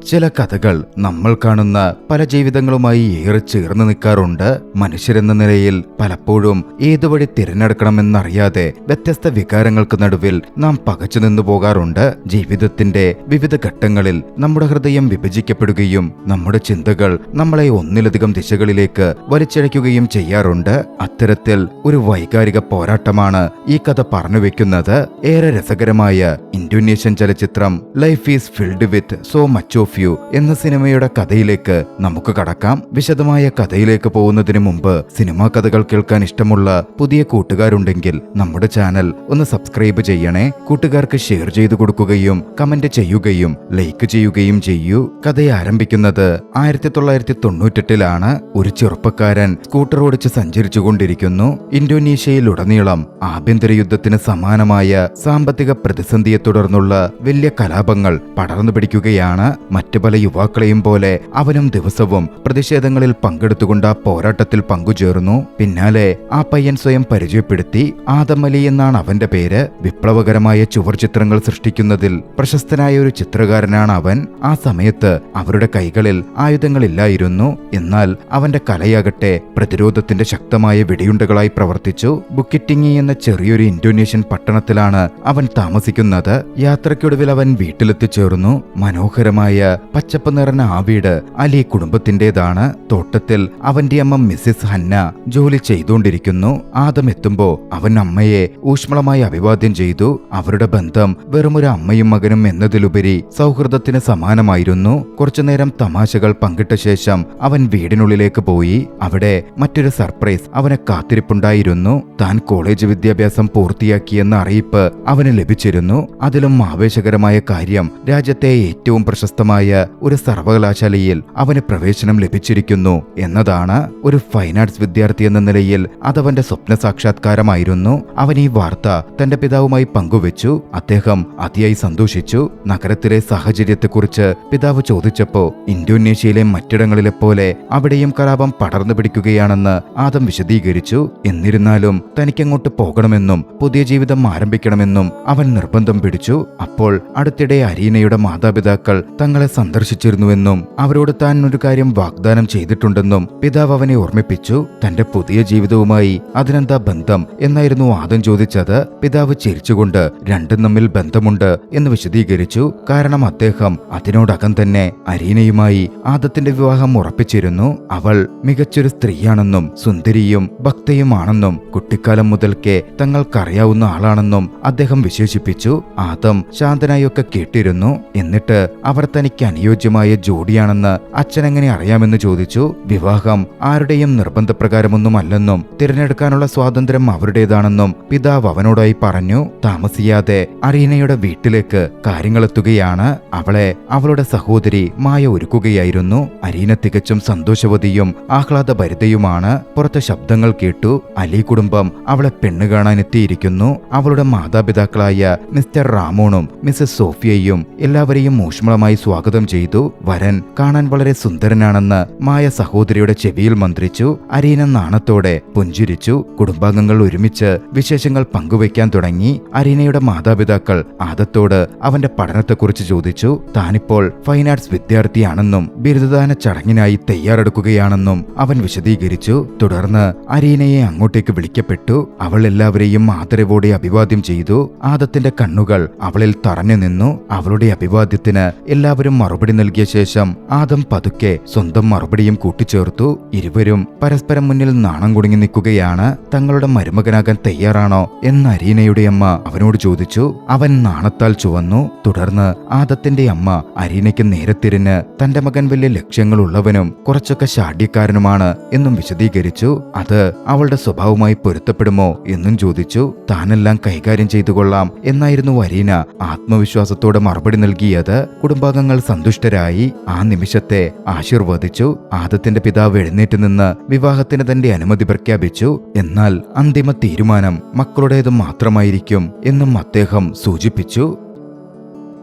ചില കഥകൾ നമ്മൾ കാണുന്ന പല ജീവിതങ്ങളുമായി ഏറെ ചേർന്ന് നിൽക്കാറുണ്ട്. മനുഷ്യരെന്ന നിലയിൽ പലപ്പോഴും ഏതുവഴി തിരഞ്ഞെടുക്കണമെന്നറിയാതെ വ്യത്യസ്ത വികാരങ്ങൾക്ക് നടുവിൽ നാം പകച്ചു നിന്നു പോകാറുണ്ട്. ജീവിതത്തിന്റെ വിവിധ ഘട്ടങ്ങളിൽ നമ്മുടെ ഹൃദയം വിഭജിക്കപ്പെടുകയും നമ്മുടെ ചിന്തകൾ നമ്മളെ ഒന്നിലധികം ദിശകളിലേക്ക് വലിച്ചിഴയ്ക്കുകയും ചെയ്യാറുണ്ട്. അത്തരത്തിൽ ഒരു വൈകാരിക പോരാട്ടമാണ് ഈ കഥ പറഞ്ഞു വെക്കുന്നത്. ഏറെ രസകരമായ ഇന്തോനേഷ്യൻ ചലച്ചിത്രം life is filled with so much of you എന്ന സിനിമയുടെ കഥയിലേക്ക് നമുക്ക് കടക്കാം. വിശദമായ കഥയിലേക്ക് പോകുന്നതിന് മുമ്പ് സിനിമാ കഥകൾ കേൾക്കാൻ ഇഷ്ടമുള്ള പുതിയ കൂട്ടുകാരുണ്ടെങ്കിൽ നമ്മുടെ ചാനൽ ഒന്ന് സബ്സ്ക്രൈബ് ചെയ്യണേ. കൂട്ടുകാർക്ക് ഷെയർ ചെയ്തു കൊടുക്കുകയും കമന്റ് ചെയ്യുകയും ലൈക്ക് ചെയ്യുകയും ചെയ്യൂ. കഥ ആരംഭിക്കുന്നത് 1998 ഒരു ചെറുപ്പക്കാരൻ സ്കൂട്ടർ ഓടിച്ച് സഞ്ചരിച്ചു കൊണ്ടിരിക്കുന്നു. ഇന്തോനേഷ്യയിലുടനീളം ആഭ്യന്തര യുദ്ധത്തിന് സമാനമായ സാമ്പത്തിക പ്രതിസന്ധിയെ തുടർന്നുള്ള വലിയ കലാപങ്ങൾ പടർന്നു പിടിക്കുകയാണ്. മറ്റു പല യുവാക്കളെയും പോലെ അവനും ദിവസവും പ്രതിഷേധങ്ങളിൽ പങ്കെടുത്തുകൊണ്ട് ആ പോരാട്ടത്തിൽ പങ്കുചേർന്നു. പിന്നാലെ ആ പയ്യൻ സ്വയം പരിചയപ്പെടുത്തി. ആദം അലി എന്നാണ് അവന്റെ പേര്. വിപ്ലവകരമായ ചുവർചിത്രങ്ങൾ സൃഷ്ടിക്കുന്നതിൽ പ്രശസ്തനായ ഒരു ചിത്രകാരനാണ് അവൻ. ആ സമയത്ത് അവരുടെ കൈകളിൽ ആയുധങ്ങളില്ലായിരുന്നു. എന്നാൽ അവന്റെ കലയാകട്ടെ പ്രതിരോധത്തിന്റെ ശക്തമായ വെടിയുണ്ടകളായി പ്രവർത്തിച്ചു. ബുക്കിറ്റിങ്ങി എന്ന ചെറിയൊരു ഇന്തോനേഷ്യൻ പട്ടണത്തിലാണ് അവൻ താമസിക്കുന്നത്. യാത്രയ്ക്കൊടുവിൽ അവൻ വീട്ടിലെത്തിച്ചേർന്നു. മനോഹരമായ പച്ചപ്പ് നിറഞ്ഞ ആ വീട് അലി കുടുംബത്തിന്റേതാണ്. തോട്ടത്തിൽ അവന്റെ അമ്മ മിസ്സിസ് ഹന്ന ജോലി ചെയ്തുകൊണ്ടിരിക്കുന്നു. ആദം എത്തുമ്പോ അവൻ അമ്മയെ ഊഷ്മളമായി അഭിവാദ്യം ചെയ്തു. അവരുടെ ബന്ധം വെറുമൊരു അമ്മയും മകനും എന്നതിലുപരി സൗഹൃദത്തിന് സമാനമായിരുന്നു. കുറച്ചുനേരം തമാശകൾ പങ്കിട്ട ശേഷം അവൻ വീടിനുള്ളിലേക്ക് പോയി. അവിടെ മറ്റൊരു സർപ്രൈസ് അവനെ കാത്തിരിപ്പുണ്ടായിരുന്നു. താൻ കോളേജ് വിദ്യാഭ്യാസം പൂർത്തിയാക്കിയെന്ന അറിയിപ്പ് അവന് ലഭിച്ചിരുന്നു. അതിലും ആവേശകരമായ കാര്യം, രാജ്യത്തെ ഏറ്റവും പ്രശസ്തമായ ഒരു സർവകലാശാലയിൽ അവന് പ്രവേശനം ലഭിച്ചിരിക്കുന്നു എന്നതാണ്. ഒരു ഫൈൻ ആർട്സ് വിദ്യാർത്ഥി എന്ന നിലയിൽ അതവന്റെ സ്വപ്ന സാക്ഷാത്കാരമായിരുന്നു. അവൻ ഈ വാർത്ത തന്റെ പിതാവുമായി പങ്കുവെച്ചു. അദ്ദേഹം അതിയായി സന്തോഷിച്ചു. നഗരത്തിലെ സാഹചര്യത്തെക്കുറിച്ച് പിതാവ് ചോദിച്ചപ്പോ ഇന്തോനേഷ്യയിലെ മറ്റിടങ്ങളിലെ പോലെ അവിടെയും കലാപം പടർന്നു പിടിക്കുകയാണെന്ന് ആദം വിശദീകരിച്ചു. എന്നിരുന്നാലും തനിക്കങ്ങോട്ട് പോകണമെന്നും പുതിയ ജീവിതം ആരംഭിക്കണമെന്നും അവൻ നിർബന്ധം പിടിച്ചു. അപ്പോൾ അടുത്തിടെ അരീനയുടെ മാതാപിതാക്കൾ തങ്ങളെ സന്ദർശിച്ചിരുന്നുവെന്നും അവരോട് താൻ ഒരു കാര്യം വാഗ്ദാനം ചെയ്തിട്ടുണ്ടെന്നും പിതാവ് അവനെ ഓർമ്മിപ്പിച്ചു. തന്റെ പുതിയ ജീവിതവുമായി അതിനെന്താ ബന്ധം എന്നായിരുന്നു ആദം ചോദിച്ചത്. പിതാവ് ചിരിച്ചുകൊണ്ട് രണ്ടും തമ്മിൽ ബന്ധമുണ്ട് എന്ന് വിശദീകരിച്ചു. കാരണം അദ്ദേഹം അതിനോടകം തന്നെ അരീനയുമായി ആദത്തിന്റെ വിവാഹം ഉറപ്പിച്ചിരുന്നു. അവൾ മികച്ചൊരു സ്ത്രീയാണെന്നും സുന്ദരിയും ഭക്തയുമാണെന്നും കുട്ടിക്കാലം മുതൽക്കേ തങ്ങൾക്കറിയാവുന്ന ആളാണെന്നും അദ്ദേഹം വിശേഷിപ്പിച്ചു. ആദം ശാന്തനായൊക്കെ കേട്ടിരുന്നു. എന്നിട്ട് അവർ തനിക്ക് അനുയോജ്യമായ ജോഡിയാണെന്ന് അച്ഛനെങ്ങനെ അറിയാമെന്ന് ചോദിച്ചു. വിവാഹം ആരുടെയും നിർബന്ധപ്രകാരമൊന്നുമല്ലെന്നും തിരഞ്ഞെടുക്കാനുള്ള സ്വാതന്ത്ര്യം അവരുടേതാണെന്നും പിതാവ് അവനോടായി പറഞ്ഞു. താമസിയാതെ അരീനയുടെ വീട്ടിലേക്ക് കാര്യങ്ങളെത്തുകയാണ്. അവളെ അവളുടെ സഹോദരി മായ ഒരുക്കുകയായിരുന്നു. അരീന തികച്ചും സന്തോഷവതിയും ആഹ്ലാദഭരിതയുമാണ്. പുറത്തെ ശബ്ദങ്ങൾ കേട്ടു. അലി കുടുംബം അവളെ പെണ്ണ് കാണാനെത്തിയിരിക്കുന്നു. അവളുടെ മാതാപിതാക്കളായ മിസ്റ്റർ റാമോണും മിസസ് സോഫിയയും എല്ലാവരെയും ഊഷ്മളമായി സ്വാഗതം ചെയ്തു. വരൻ കാണാൻ വളരെ സുന്ദരനാണെന്ന് മായ സഹോദരിയുടെ ചെവിയിൽ മന്ത്രിച്ചു. അരീന നാണത്തോടെ പുഞ്ചിരിച്ചു. കുടുംബാംഗങ്ങൾ ഒരുമിച്ച് വിശേഷങ്ങൾ പങ്കുവയ്ക്കാൻ തുടങ്ങി. അരീനയുടെ മാതാപിതാക്കൾ ആദത്തോട് അവന്റെ പഠനത്തെക്കുറിച്ച് ചോദിച്ചു. താനിപ്പോൾ ഫൈൻ ആർട്സ് വിദ്യാർത്ഥിയാണെന്നും ബിരുദദാന ചടങ്ങിനായി തയ്യാറെടുക്കുകയാണെന്നും അവൻ വിശദീകരിച്ചു. തുടർന്ന് അരീനയെ അങ്ങോട്ടേക്ക് വിളിക്കപ്പെട്ടു. അവൾ എല്ലാവരെയും ആദരവോടെ അഭിവാദ്യം ചെയ്തു. ആദത്തിന്റെ കണ്ണുകൾ അവളിൽ തറഞ്ഞു നിന്നു. അവളുടെ അഭിവാദ്യത്തിന് എല്ലാവരും മറുപടി നൽകിയ ശേഷം ആദം പതുക്കെ സ്വന്തം മറുപടിയും കൂട്ടിച്ചേർത്തു. ഇരുവരും പരസ്പരം മുന്നിൽ നാണം കുടുങ്ങി നിൽക്കുകയാണ്. തങ്ങളുടെ മരുമകനാകാൻ തയ്യാറാണോ എന്ന് അരീനയുടെ അമ്മ അവനോട് ചോദിച്ചു. അവൻ നാണത്താൽ ചുവന്നു. തുടർന്ന് ആദത്തിന്റെ അമ്മ അരീനയ്ക്ക് നേരെ തിരിഞ്ഞ് തന്റെ മകൻ വലിയ ലക്ഷ്യങ്ങളുള്ളവനും കുറച്ചൊക്കെ ശാഠ്യക്കാരനുമാണ് എന്നും വിശദീകരിച്ചു. അത് അവളുടെ സ്വഭാവമായി പൊരുത്തപ്പെടുമോ എന്നും ചോദിച്ചു. താനെല്ലാം കൈകാര്യം ചെയ്തു കൊള്ളാം എന്നായിരുന്നു അരീന ആത്മവിശ്വാസത്തോടെ മറുപടി നൽകിയത്. കുടുംബാംഗങ്ങൾ സന്തുഷ്ടരായി. ആ നിമിഷത്തെ ആശീർവദിച്ചു. ആദത്തിന്റെ പിതാവ് എഴുന്നേറ്റ് നിന്ന് വിവാഹത്തിന് തന്റെ അനുമതി പ്രഖ്യാപിച്ചു. എന്നാൽ അന്തിമ തീരുമാനം മക്കളുടേത് മാത്രമായിരിക്കും എന്നും അദ്ദേഹം സൂചിപ്പിച്ചു.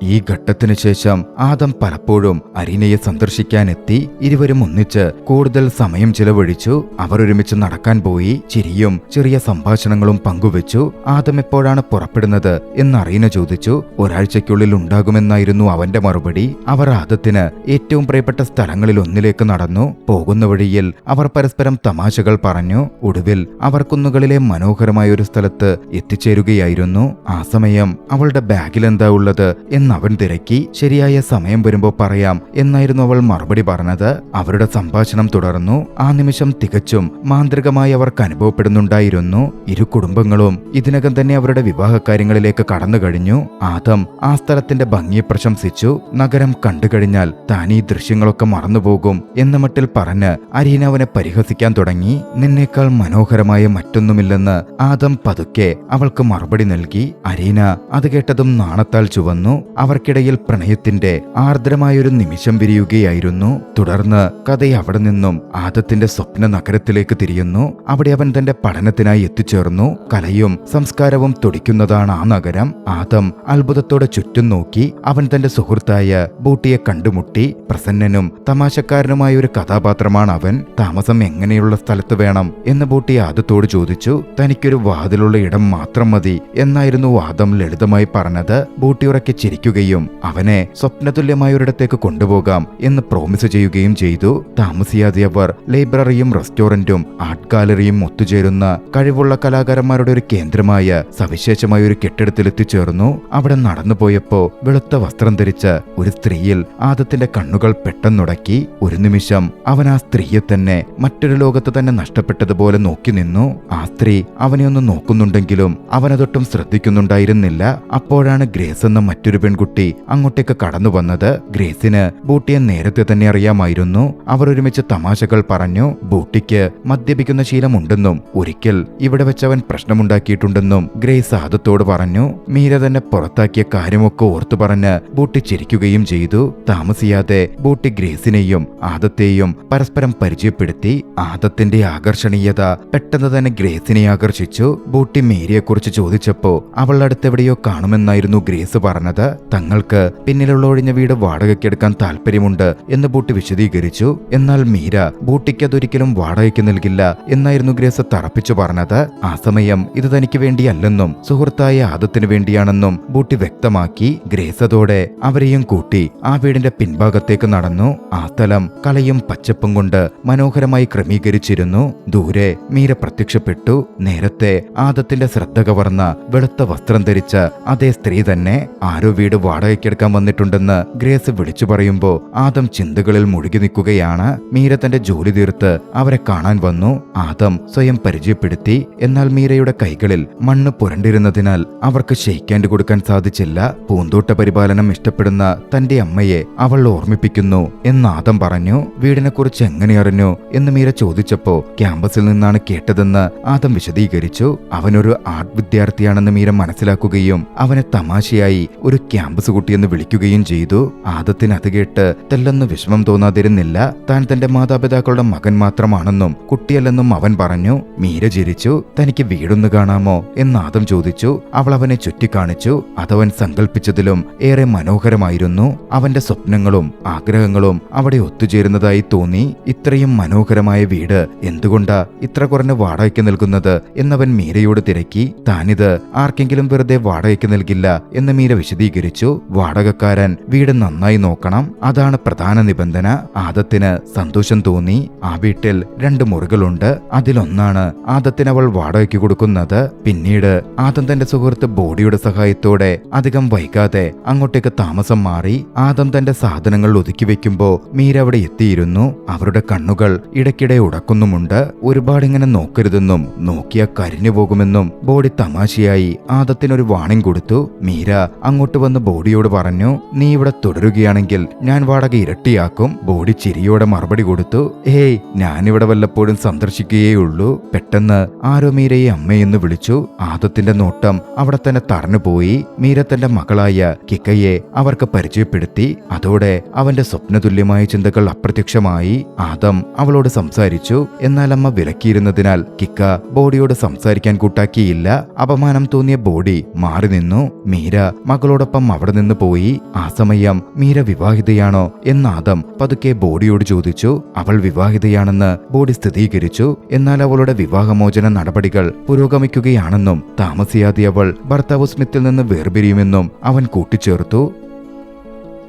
ഈ ഘട്ടത്തിനു ശേഷം ആദം പലപ്പോഴും അരീനയെ സന്ദർശിക്കാനെത്തി. ഇരുവരും ഒന്നിച്ച് കൂടുതൽ സമയം ചിലവഴിച്ചു. അവർ ഒരുമിച്ച് നടക്കാൻ പോയി. ചിരിയും ചെറിയ സംഭാഷണങ്ങളും പങ്കുവെച്ചു. ആദം എപ്പോഴാണ് പുറപ്പെടുന്നത് എന്ന് അരീന ചോദിച്ചു. ഒരാഴ്ചയ്ക്കുള്ളിൽ ഉണ്ടാകുമെന്നായിരുന്നു അവന്റെ മറുപടി. അവർ ആദത്തിന് ഏറ്റവും പ്രിയപ്പെട്ട സ്ഥലങ്ങളിൽ ഒന്നിലേക്ക് നടന്നു. പോകുന്ന വഴിയിൽ അവർ പരസ്പരം തമാശകൾ പറഞ്ഞു. ഒടുവിൽ അവർ കുന്നുകളിലെ മനോഹരമായ ഒരു സ്ഥലത്ത് എത്തിച്ചേരുകയായിരുന്നു. ആ സമയം അവളുടെ ബാഗിൽ എന്താ ഉള്ളത് എന്ന് അവൻ തിരക്കി. ശരിയായ സമയം വരുമ്പോ പറയാം എന്നായിരുന്നു അവൾ മറുപടി പറഞ്ഞത്. അവരുടെ സംഭാഷണം തുടർന്നു. ആ നിമിഷം തികച്ചും മാന്ത്രികമായി അവർക്ക് അനുഭവപ്പെടുന്നുണ്ടായിരുന്നു. ഇരു കുടുംബങ്ങളും ഇതിനകം തന്നെ അവരുടെ വിവാഹ കാര്യങ്ങളിലേക്ക് കടന്നു കഴിഞ്ഞു. ആദം ആ സ്ഥലത്തിന്റെ ഭംഗിയെ പ്രശംസിച്ചു. നഗരം കണ്ടു കഴിഞ്ഞാൽ താൻ ഈ ദൃശ്യങ്ങളൊക്കെ മറന്നുപോകും എന്ന മട്ടിൽ പറഞ്ഞ് അരീന അവനെ പരിഹസിക്കാൻ തുടങ്ങി. നിന്നേക്കാൾ മനോഹരമായ മറ്റൊന്നുമില്ലെന്ന് ആദം പതുക്കെ അവൾക്ക് മറുപടി നൽകി. അരീന അത് കേട്ടതും നാണത്താൽ ചുവന്നു. അവർക്കിടയിൽ പ്രണയത്തിന്റെ ആർദ്രമായൊരു നിമിഷം വിരിയുകയായിരുന്നു. തുടർന്ന് കഥ അവിടെ നിന്നും ആദത്തിന്റെ സ്വപ്ന നഗരത്തിലേക്ക് തിരിയുന്നു. അവിടെ അവൻ തന്റെ പഠനത്തിനായി എത്തിച്ചേർന്നു. കലയും സംസ്കാരവും തുടിക്കുന്നതാണ് ആ നഗരം. ആദം അത്ഭുതത്തോടെ ചുറ്റും നോക്കി. അവൻ തന്റെ സുഹൃത്തായ ബൂട്ടിയെ കണ്ടുമുട്ടി. പ്രസന്നനും തമാശക്കാരനുമായ ഒരു കഥാപാത്രമാണ് അവൻ. താമസം എങ്ങനെയുള്ള സ്ഥലത്ത് വേണം എന്ന് ബൂട്ടി ആദത്തോട് ചോദിച്ചു. തനിക്കൊരു വാതിലുള്ള ഇടം മാത്രം മതി എന്നായിരുന്നു ആദം ലളിതമായി പറഞ്ഞത്. ബൂട്ടി ഉറക്കെ ചിരിക്കുകയും അവനെ സ്വപ്നതുല്യമായ ഒരിടത്തേക്ക് കൊണ്ടുപോകാം എന്ന് പ്രോമിസ് ചെയ്യുകയും ചെയ്തു. താമസിയാതെ അവർ ലൈബ്രറിയും റെസ്റ്റോറന്റും ആർട്ട് ഗാലറിയും ഒത്തുചേരുന്ന കഴിവുള്ള കലാകാരന്മാരുടെ ഒരു കേന്ദ്രമായ സവിശേഷമായ ഒരു കെട്ടിടത്തിൽ എത്തിച്ചേർന്നു. അവിടെ നടന്നുപോയപ്പോ വെളുത്ത വസ്ത്രം ധരിച്ച ഒരു സ്ത്രീയിൽ ആദത്തിന്റെ കണ്ണുകൾ പെട്ടെന്നുടക്കി. ഒരു നിമിഷം അവൻ ആ സ്ത്രീയെ തന്നെ മറ്റൊരു ലോകത്ത് തന്നെ നഷ്ടപ്പെട്ടതുപോലെ നോക്കി നിന്നു. ആ സ്ത്രീ അവനെ ഒന്ന് നോക്കുന്നുണ്ടെങ്കിലും അവനതൊട്ടും ശ്രദ്ധിക്കുന്നുണ്ടായിരുന്നില്ല. അപ്പോഴാണ് ഗ്രേസ് എന്ന മറ്റൊരു പെൺകുട്ടി അങ്ങോട്ടേക്ക് കടന്നു വന്നത്. ഗ്രേസിന് ബൂട്ടിയെ നേരത്തെ തന്നെ അറിയാമായിരുന്നു. അവർ ഒരുമിച്ച് തമാശകൾ പറഞ്ഞു. ബൂട്ടിക്ക് മദ്യപിക്കുന്ന ശീലമുണ്ടെന്നും ഒരിക്കൽ ഇവിടെ വെച്ചവൻ പ്രശ്നമുണ്ടാക്കിയിട്ടുണ്ടെന്നും ഗ്രേസ് ആദത്തോട് പറഞ്ഞു. മീര തന്നെ പുറത്താക്കിയ കാര്യമൊക്കെ ഓർത്തു പറഞ്ഞ് ബൂട്ടി ചിരിക്കുകയും ചെയ്തു. താമസിയാതെ ബൂട്ടി ഗ്രേസിനെയും ആദത്തെയും പരസ്പരം പരിചയപ്പെടുത്തി. ആദത്തിന്റെ ആകർഷണീയത പെട്ടെന്ന് തന്നെ ഗ്രേസിനെ ആകർഷിച്ചു. ബൂട്ടി മേരിയെക്കുറിച്ച് ചോദിച്ചപ്പോ അവൾ അടുത്തെവിടെയോ കാണുമെന്നായിരുന്നു ഗ്രേസ് പറഞ്ഞത്. തങ്ങൾക്ക് പിന്നിലുള്ള ഒഴിഞ്ഞ വീട് വാടകയ്ക്കെടുക്കാൻ താല്പര്യമുണ്ട് എന്ന് ബൂട്ടി വിശദീകരിച്ചു. എന്നാൽ മീര ബൂട്ടിക്ക് അതൊരിക്കലും വാടകയ്ക്ക് നൽകില്ല എന്നായിരുന്നു ഗ്രേസ് തറപ്പിച്ചു പറഞ്ഞത്. ആ സമയം ഇത് തനിക്ക് വേണ്ടിയല്ലെന്നും സുഹൃത്തായ ആദത്തിന് വേണ്ടിയാണെന്നും ബൂട്ടി വ്യക്തമാക്കി. ഗ്രേസ് അതോടെ അവരെയും കൂട്ടി ആ വീടിന്റെ പിൻഭാഗത്തേക്ക് നടന്നു. ആ സ്ഥലം കലയും പച്ചപ്പും കൊണ്ട് മനോഹരമായി ക്രമീകരിച്ചിരുന്നു. ദൂരെ മീര പ്രത്യക്ഷപ്പെട്ടു. നേരത്തെ ആദത്തിന്റെ ശ്രദ്ധ കവർന്ന വെളുത്ത വസ്ത്രം ധരിച്ച അതേ സ്ത്രീ തന്നെ. ആരോ വീട് വാടകയ്ക്കെടുക്കാൻ വന്നിട്ടുണ്ടെന്ന് ഗ്രേസ് വിളിച്ചു പറയുമ്പോ ആദം ചിന്തകളിൽ മുഴുകി നിൽക്കുകയാണ്. മീര തന്റെ ജോലി തീർത്ത് അവരെ കാണാൻ വന്നു. ആദം സ്വയം പരിചയപ്പെടുത്തി. എന്നാൽ മീരയുടെ കൈകളിൽ മണ്ണ് പുരണ്ടിരുന്നതിനാൽ അവർക്ക് ഷെയ്ക്കാൻഡ് കൊടുക്കാൻ സാധിച്ചില്ല. പൂന്തോട്ട പരിപാലനം ഇഷ്ടപ്പെടുന്ന തന്റെ അമ്മയെ അവൾ ഓർമ്മിപ്പിക്കുന്നു എന്ന് ആദം പറഞ്ഞു. വീടിനെക്കുറിച്ച് എങ്ങനെ അറിഞ്ഞു എന്ന് മീര ചോദിച്ചപ്പോ ക്യാമ്പസിൽ നിന്നാണ് കേട്ടതെന്ന് ആദം വിശദീകരിച്ചു. അവനൊരു ആർട്ട് വിദ്യാർത്ഥിയാണെന്ന് മീര മനസ്സിലാക്കുകയും അവനെ തമാശയായി ഒരു ക്യാമ്പസ് കുട്ടിയെന്ന് വിളിക്കുകയും ചെയ്തു. ആദത്തിന് അത് കേട്ട് തെല്ലൊന്ന് വിഷമം തോന്നാതിരുന്നില്ല. താൻ തന്റെ മാതാപിതാക്കളുടെ മകൻ മാത്രമാണെന്നും കുട്ടിയല്ലെന്നും അവൻ പറഞ്ഞു. മീര ചിരിച്ചു. തനിക്ക് വീടൊന്ന് കാണാമോ എന്ന് ആദം ചോദിച്ചു. അവൾ അവനെ ചുറ്റിക്കാണിച്ചു. അതവൻ സങ്കല്പിച്ചതിലും ഏറെ മനോഹരമായിരുന്നു. അവന്റെ സ്വപ്നങ്ങളും ആഗ്രഹങ്ങളും അവിടെ ഒത്തുചേരുന്നതായി തോന്നി. ഇത്രയും മനോഹരമായ വീട് എന്തുകൊണ്ടാ ഇത്ര കുറഞ്ഞ വാടകയ്ക്ക് നൽകുന്നത് എന്നവൻ മീരയോട് തിരക്കി. താനിത് ആർക്കെങ്കിലും വെറുതെ വാടകയ്ക്ക് നൽകില്ല എന്ന് മീര വിശദീകരിച്ചു. വാടകക്കാരൻ വീട് നന്നായി നോക്കണം, അതാണ് പ്രധാന നിബന്ധന. ആദത്തിന് സന്തോഷം തോന്നി. ആ വീട്ടിൽ 2 മുറികളുണ്ട്. അതിലൊന്നാണ് ആദത്തിന് അവൾ വാടകയ്ക്ക് കൊടുക്കുന്നത്. പിന്നീട് ആദം തന്റെ സുഹൃത്ത് ബോഡിയുടെ സഹായത്തോടെ അധികം വൈകാതെ അങ്ങോട്ടേക്ക് താമസം മാറി. ആദം തന്റെ സാധനങ്ങൾ ഒതുക്കി വെക്കുമ്പോ മീര അവിടെ എത്തിയിരുന്നു. അവരുടെ കണ്ണുകൾ ഇടയ്ക്കിടെ ഉടക്കുന്നുമുണ്ട്. ഒരുപാടിങ്ങനെ നോക്കരുതെന്നും നോക്കിയ കരിഞ്ഞു പോകുമെന്നും ബോഡി തമാശയായി ആദത്തിനൊരു വാണിംഗ് കൊടുത്തു. മീര അങ്ങോട്ട് വന്ന് ബോഡിയോട് പറഞ്ഞു, നീ ഇവിടെ തുടരുകയാണെങ്കിൽ ഞാൻ വാടക ഇരട്ടിയാക്കും. ബോഡി ചിരിയോടെ മറുപടി കൊടുത്തു, ഏയ് ഞാനിവിടെ വല്ലപ്പോഴും സന്ദർശിക്കുകയുള്ളൂ. പെട്ടെന്ന് ആരോ മീരയെ അമ്മയെന്ന് വിളിച്ചു. ആദത്തിന്റെ നോട്ടം അവിടെ തന്നെ തറഞ്ഞുപോയി. മീര തന്റെ മകളായ കിക്കയെ അവർക്ക് പരിചയപ്പെടുത്തി. അതോടെ അവന്റെ സ്വപ്നതുല്യമായ ചിന്തകൾ അപ്രത്യക്ഷമായി. ആദം അവളോട് സംസാരിച്ചു. എന്നാൽ അമ്മ വിലക്കിയിരുന്നതിനാൽ കിക്ക ബോഡിയോട് സംസാരിക്കാൻ കൂട്ടാക്കിയില്ല. അപമാനം തോന്നിയ ബോഡി മാറി നിന്നു. മീര മകളോടൊപ്പം അവിടെ നിന്ന് പോയി. ആ സമയം മീര വിവാഹിതയാണോ എന്ന് ആദം പതുക്കെ ബോഡിയോട് ചോദിച്ചു. അവൾ വിവാഹിതയാണെന്ന് ബോഡി സ്ഥിരീകരിച്ചു. എന്നാൽ അവളുടെ വിവാഹമോചന നടപടികൾ പുരോഗമിക്കുകയാണെന്നും താമസിയാതെ അവൾ ഭർത്താവ് സ്മിത്തിൽ നിന്ന് വേർപിരിയുമെന്നും അവൻ കൂട്ടിച്ചേർത്തു.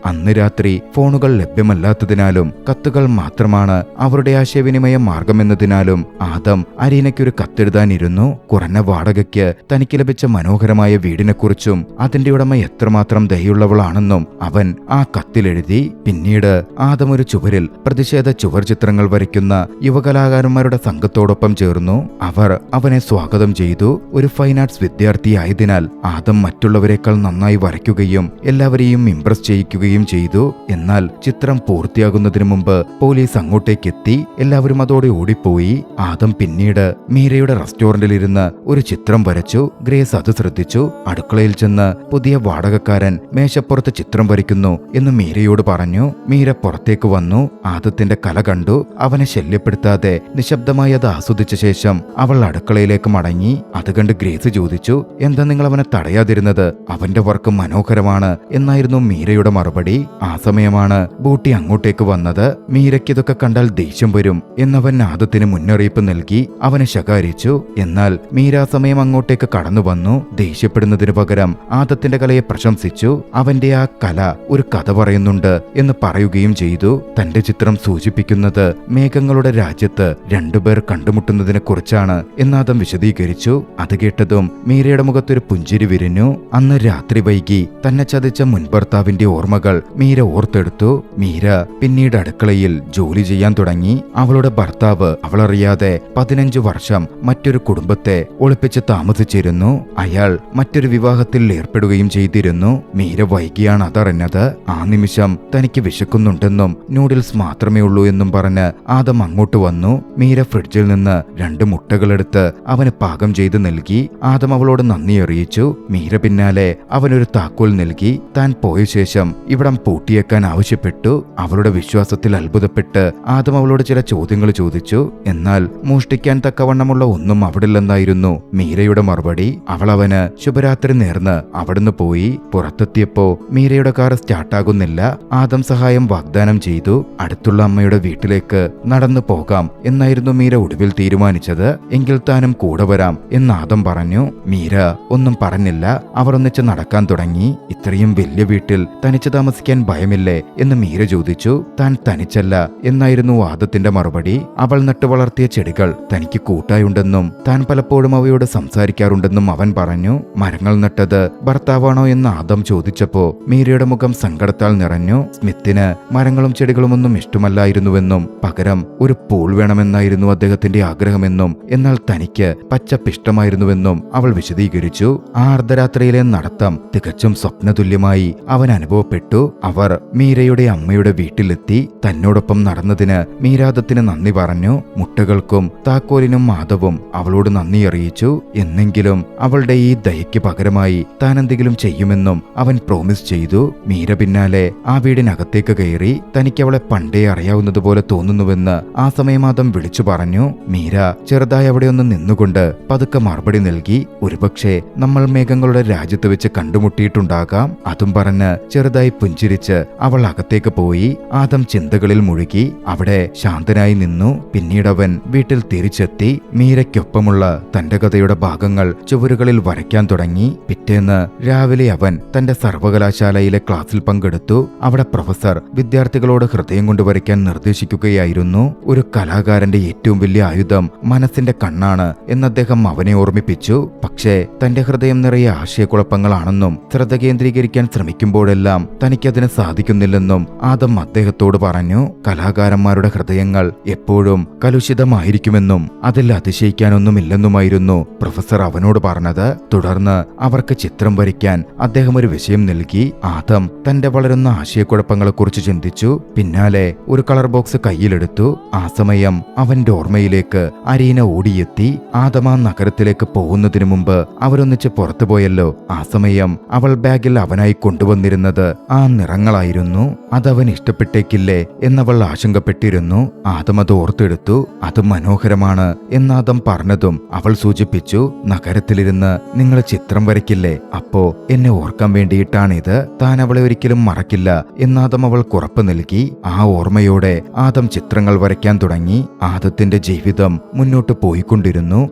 അന്ന് രാത്രി ഫോണുകൾ ലഭ്യമല്ലാത്തതിനാലും കത്തുകൾ മാത്രമാണ് അവരുടെ ആശയവിനിമയ മാർഗമെന്നതിനാലും ആദം അരീനയ്ക്കൊരു കത്തെഴുതാനിരുന്നു. കുറഞ്ഞ വാടകയ്ക്ക് തനിക്ക് ലഭിച്ച മനോഹരമായ വീടിനെക്കുറിച്ചും അതിന്റെ ഉടമ എത്രമാത്രം ദയുള്ളവളാണെന്നും അവൻ ആ കത്തിലെഴുതി. പിന്നീട് ആദം ഒരു ചുവരിൽ പ്രതിഷേധ ചുവർ ചിത്രങ്ങൾ വരയ്ക്കുന്ന യുവകലാകാരന്മാരുടെ സംഘത്തോടൊപ്പം ചേർന്നു. അവർ അവനെ സ്വാഗതം ചെയ്തു. ഒരു ഫൈൻ ആർട്സ് വിദ്യാർത്ഥിയായതിനാൽ ആദം മറ്റുള്ളവരെക്കാൾ നന്നായി വരയ്ക്കുകയും എല്ലാവരെയും ഇംപ്രസ് ചെയ്യിക്കുകയും ചെയ്തു. എന്നാൽ ചിത്രം പൂർത്തിയാകുന്നതിനു മുമ്പ് പോലീസ് അങ്ങോട്ടേക്കെത്തി. എല്ലാവരും അതോടെ ഓടിപ്പോയി. ആദം പിന്നീട് മീരയുടെ റെസ്റ്റോറന്റിലിരുന്ന് ഒരു ചിത്രം വരച്ചു. ഗ്രേസ് അത് ശ്രദ്ധിച്ചു. അടുക്കളയിൽ ചെന്ന് പുതിയ വാടകക്കാരൻ മേശപ്പുറത്ത് ചിത്രം വരയ്ക്കുന്നു എന്ന് മീരയോട് പറഞ്ഞു. മീര പുറത്തേക്ക് വന്നു. ആദത്തിന്റെ കല കണ്ടു. അവനെ ശല്യപ്പെടുത്താതെ നിശബ്ദമായി അത് ആസ്വദിച്ച ശേഷം അവൾ അടുക്കളയിലേക്ക് മടങ്ങി. അത് കണ്ട് ഗ്രേസ് ചോദിച്ചു, എന്താ നിങ്ങൾ അവനെ തടയാതിരുന്നത്? അവന്റെ വർക്ക് മനോഹരമാണ് എന്നായിരുന്നു മീരയുടെ മറുപടി. ആ സമയമാണ് ബൂട്ടി അങ്ങോട്ടേക്ക് വന്നത്. മീരയ്ക്ക് ഇതൊക്കെ കണ്ടാൽ ദേഷ്യം വരും എന്നവൻ ആദത്തിന് മുന്നറിയിപ്പ് നൽകി. അവനെ ശകാരിച്ചു. എന്നാൽ മീര ആ സമയം അങ്ങോട്ടേക്ക് കടന്നു വന്നു. ദേഷ്യപ്പെടുന്നതിനു പകരം ആദത്തിന്റെ കലയെ പ്രശംസിച്ചു. അവന്റെ ആ കല ഒരു കഥ പറയുന്നുണ്ട് എന്ന് പറയുകയും ചെയ്തു. തന്റെ ചിത്രം സൂചിപ്പിക്കുന്നത് മേഘങ്ങളുടെ രാജ്യത്ത് രണ്ടുപേർ കണ്ടുമുട്ടുന്നതിനെ കുറിച്ചാണ് എന്നാദം വിശദീകരിച്ചു. അത് കേട്ടതും മീരയുടെ മുഖത്തൊരു പുഞ്ചിരി വിരിഞ്ഞു. അന്ന് രാത്രി വൈകി തന്നെ ചതിച്ച മുൻഭർത്താവിന്റെ ഓർമ്മകൾ മീര ഓർത്തെടുത്തു. മീര പിന്നീട് അടുക്കളയിൽ ജോലി ചെയ്യാൻ തുടങ്ങി. അവളുടെ ഭർത്താവ് അവളറിയാതെ 15 വർഷം മറ്റൊരു കുടുംബത്തെ ഒളിപ്പിച്ച് താമസിച്ചിരുന്നു. അയാൾ മറ്റൊരു വിവാഹത്തിൽ ഏർപ്പെടുകയും ചെയ്തിരുന്നു. മീര വൈകിയാണ് അതറിഞ്ഞത്. ആ നിമിഷം തനിക്ക് വിശക്കുന്നുണ്ടെന്നും നൂഡിൽസ് മാത്രമേ ഉള്ളൂ എന്നും പറഞ്ഞ് ആദം അങ്ങോട്ട് വന്നു. മീര ഫ്രിഡ്ജിൽ നിന്ന് 2 മുട്ടകളെടുത്ത് അവന് പാകം ചെയ്ത് നൽകി. ആദം അവളോട് നന്ദി അറിയിച്ചു. മീര പിന്നാലെ അവനൊരു താക്കോൽ നൽകി. താൻ പോയ ശേഷം ഇവിടം പൂട്ടിയേക്കാൻ ആവശ്യപ്പെട്ടു. അവളുടെ വിശ്വാസത്തിൽ അത്ഭുതപ്പെട്ട് ആദം അവളോട് ചില ചോദ്യങ്ങൾ ചോദിച്ചു. എന്നാൽ മോഷ്ടിക്കാൻ തക്കവണ്ണമുള്ള ഒന്നും അവിടില്ലെന്നായിരുന്നു മീരയുടെ മറുപടി. അവൾ അവന് ശുഭരാത്രി നേർന്ന് അവിടുന്ന് പോയി. പുറത്തെത്തിയപ്പോ മീരയുടെ കാർ സ്റ്റാർട്ടാകുന്നില്ല. ആദം സഹായം വാഗ്ദാനം ചെയ്തു. അടുത്തുള്ള അമ്മയുടെ വീട്ടിലേക്ക് നടന്നു പോകാം എന്നായിരുന്നു മീര ഒടുവിൽ തീരുമാനിച്ചത്. എങ്കിൽ താനും കൂടെ വരാം എന്ന് ആദം പറഞ്ഞു. മീര ഒന്നും പറഞ്ഞില്ല. അവർ ഒന്നിച്ച് നടക്കാൻ തുടങ്ങി. ഇത്രയും വലിയ വീട്ടിൽ തനിച്ച് താമസിക്കാൻ ഭയമില്ലേ എന്ന് മീര ചോദിച്ചു. താൻ തനിച്ചല്ല എന്നായിരുന്നു ആദത്തിന്റെ മറുപടി. അവൾ നട്ടു വളർത്തിയ ചെടികൾ തനിക്ക് കൂട്ടായുണ്ടെന്നും താൻ പലപ്പോഴും അവയോട് സംസാരിക്കാറുണ്ടെന്നും അവൻ പറഞ്ഞു. മരങ്ങൾ നട്ടത് ഭർത്താവാണോ എന്ന് ആദം ചോദിച്ചപ്പോ മീരയുടെ മുഖം സങ്കടത്താൽ നിറഞ്ഞു. സ്മിത്തിന് മരങ്ങളും ചെടികളുമൊന്നും ഇഷ്ടമല്ലായിരുന്നുവെന്നും പകരം ഒരു പൂൾ വേണമെന്നായിരുന്നു അദ്ദേഹത്തിന്റെ ആഗ്രഹമെന്നും എന്നാൽ തനിക്ക് പച്ചപ്പ് ഇഷ്ടമായിരുന്നുവെന്നും അവൾ വിശദീകരിച്ചു. ആ അർദ്ധരാത്രിയിലെ നടത്തം തികച്ചും സ്വപ്നതുല്യമായി അവൻ അനുഭവപ്പെട്ടു. അവർ മീരയുടെ അമ്മയുടെ വീട്ടിലെത്തി. തന്നോടൊപ്പം നടന്നതിന് മീരാദത്തിന് നന്ദി പറഞ്ഞു. മുട്ടകൾക്കും താക്കോലിനും മാധവും അവളോട് നന്ദി അറിയിച്ചു. എന്നെങ്കിലും അവളുടെ ഈ ദയയ്ക്ക് പകരമായി താൻ എന്തെങ്കിലും ചെയ്യുമെന്നും അവൻ പ്രോമിസ് ചെയ്തു. മീര പിന്നാലെ ആ വീടിനകത്തേക്ക് കയറി. തനിക്ക് അവളെ പണ്ടേ അറിയാവുന്നതുപോലെ തോന്നുന്നുവെന്ന് ആ സമയം ആദം വിളിച്ചു പറഞ്ഞു. മീര ചെറുതായി അവിടെ ഒന്ന് നിന്നുകൊണ്ട് പതുക്കെ മറുപടി നൽകി. ഒരുപക്ഷെ നമ്മൾ മേഘങ്ങളുടെ രാജ്യത്ത് വെച്ച് കണ്ടുമുട്ടിയിട്ടുണ്ടാകാം. അതും പറഞ്ഞ് ചെറുതായി പുഞ്ചിരിച്ച് അവൾ അകത്തേക്ക് പോയി. ആദം ചിന്തകളിൽ മുഴുകി. അവിടെ ശാന്തനായി നിന്നു. പിന്നീട് അവൻ വീട്ടിൽ തിരിച്ചെത്തി. മീരയ്ക്കൊപ്പമുള്ള തന്റെ കഥയുടെ ഭാഗങ്ങൾ ചുവരുകളിൽ വരയ്ക്കാൻ തുടങ്ങി. പിറ്റേന്ന് രാവിലെ അവൻ തന്റെ സർവകലാശാലയിലെ ക്ലാസ്സിൽ പങ്കെടുത്തു. അവിടെ പ്രൊഫസർ വിദ്യാർത്ഥികളോട് ഹൃദയം കൊണ്ട് വരയ്ക്കാൻ നിർദ്ദേശിക്കുകയായിരുന്നു. ഒരു കലാകാരന്റെ ഏറ്റവും വലിയ ആയുധം മനസ്സിന്റെ കണ്ണാണ് എന്ന് അദ്ദേഹം അവനെ ഓർമ്മിപ്പിച്ചു. പക്ഷേ തന്റെ ഹൃദയം നിറയെ ആശയക്കുഴപ്പങ്ങളാണെന്നും ശ്രദ്ധ കേന്ദ്രീകരിക്കാൻ ശ്രമിക്കുമ്പോഴെല്ലാം തനിക്കതിന് സാധിക്കുന്നില്ലെന്നും ആദം അദ്ദേഹത്തോട് പറഞ്ഞു. കലാകാരന്മാരുടെ ഹൃദയങ്ങൾ എപ്പോഴും കലുഷിതമായിരിക്കുമെന്നും അതിൽ അതിശയിക്കാനൊന്നുമില്ലെന്നുമായിരുന്നു പ്രൊഫസർ അവനോട് പറഞ്ഞത്. തുടർന്ന് അവർക്ക് ചിത്രം വരയ്ക്കാൻ അദ്ദേഹം ഒരു വിഷയം നൽകി. ആദം തന്റെ വളരുന്ന ആശയക്കുഴപ്പങ്ങളെക്കുറിച്ച് ചിന്തിച്ചു. പിന്നാലെ ഒരു കളർ ബോക്സ് കയ്യിലെടുത്തു. ആ സമയം അവന്റെ ഓർമ്മയിലേക്ക് അരീന ഓടിയെത്തി. ആദം ആ നഗരത്തിലേക്ക് പോകുന്നതിനു മുമ്പ് അവരൊന്നിച്ച് പുറത്തുപോയല്ലോ. ആ സമയം അവൾ ബാഗിൽ അവനായി കൊണ്ടുവന്നിരുന്നത് ആ നിറങ്ങളായിരുന്നു. അതവൻ ഇഷ്ടപ്പെട്ടേക്കില്ലേ എന്നവൾ ആശങ്കപ്പെട്ടിരുന്നു. ആദം അത് ഓർത്തെടുത്തു. അത് മനോഹരമാണ് എന്നാദം പറഞ്ഞതും അവൾ സൂചിപ്പിച്ചു, നഗരത്തിലിരുന്ന് നിങ്ങൾ ചിത്രം വരയ്ക്കില്ലേ, അപ്പോ എന്നെ ഓർക്കാൻ വേണ്ടിയിട്ടാണിത്. താൻ അവളെ ഒരിക്കലും മറക്കില്ല എന്നാദം അവൾക്ക് ഉറപ്പ് നൽകി. ആ ഓർമ്മയോടെ ആദം ചിത്രങ്ങൾ വരയ്ക്കാൻ തുടങ്ങി. ആദത്തിന്റെ ജീവിതം മുന്നോട്ട് പോയിക്കൊണ്ടിരുന്നു.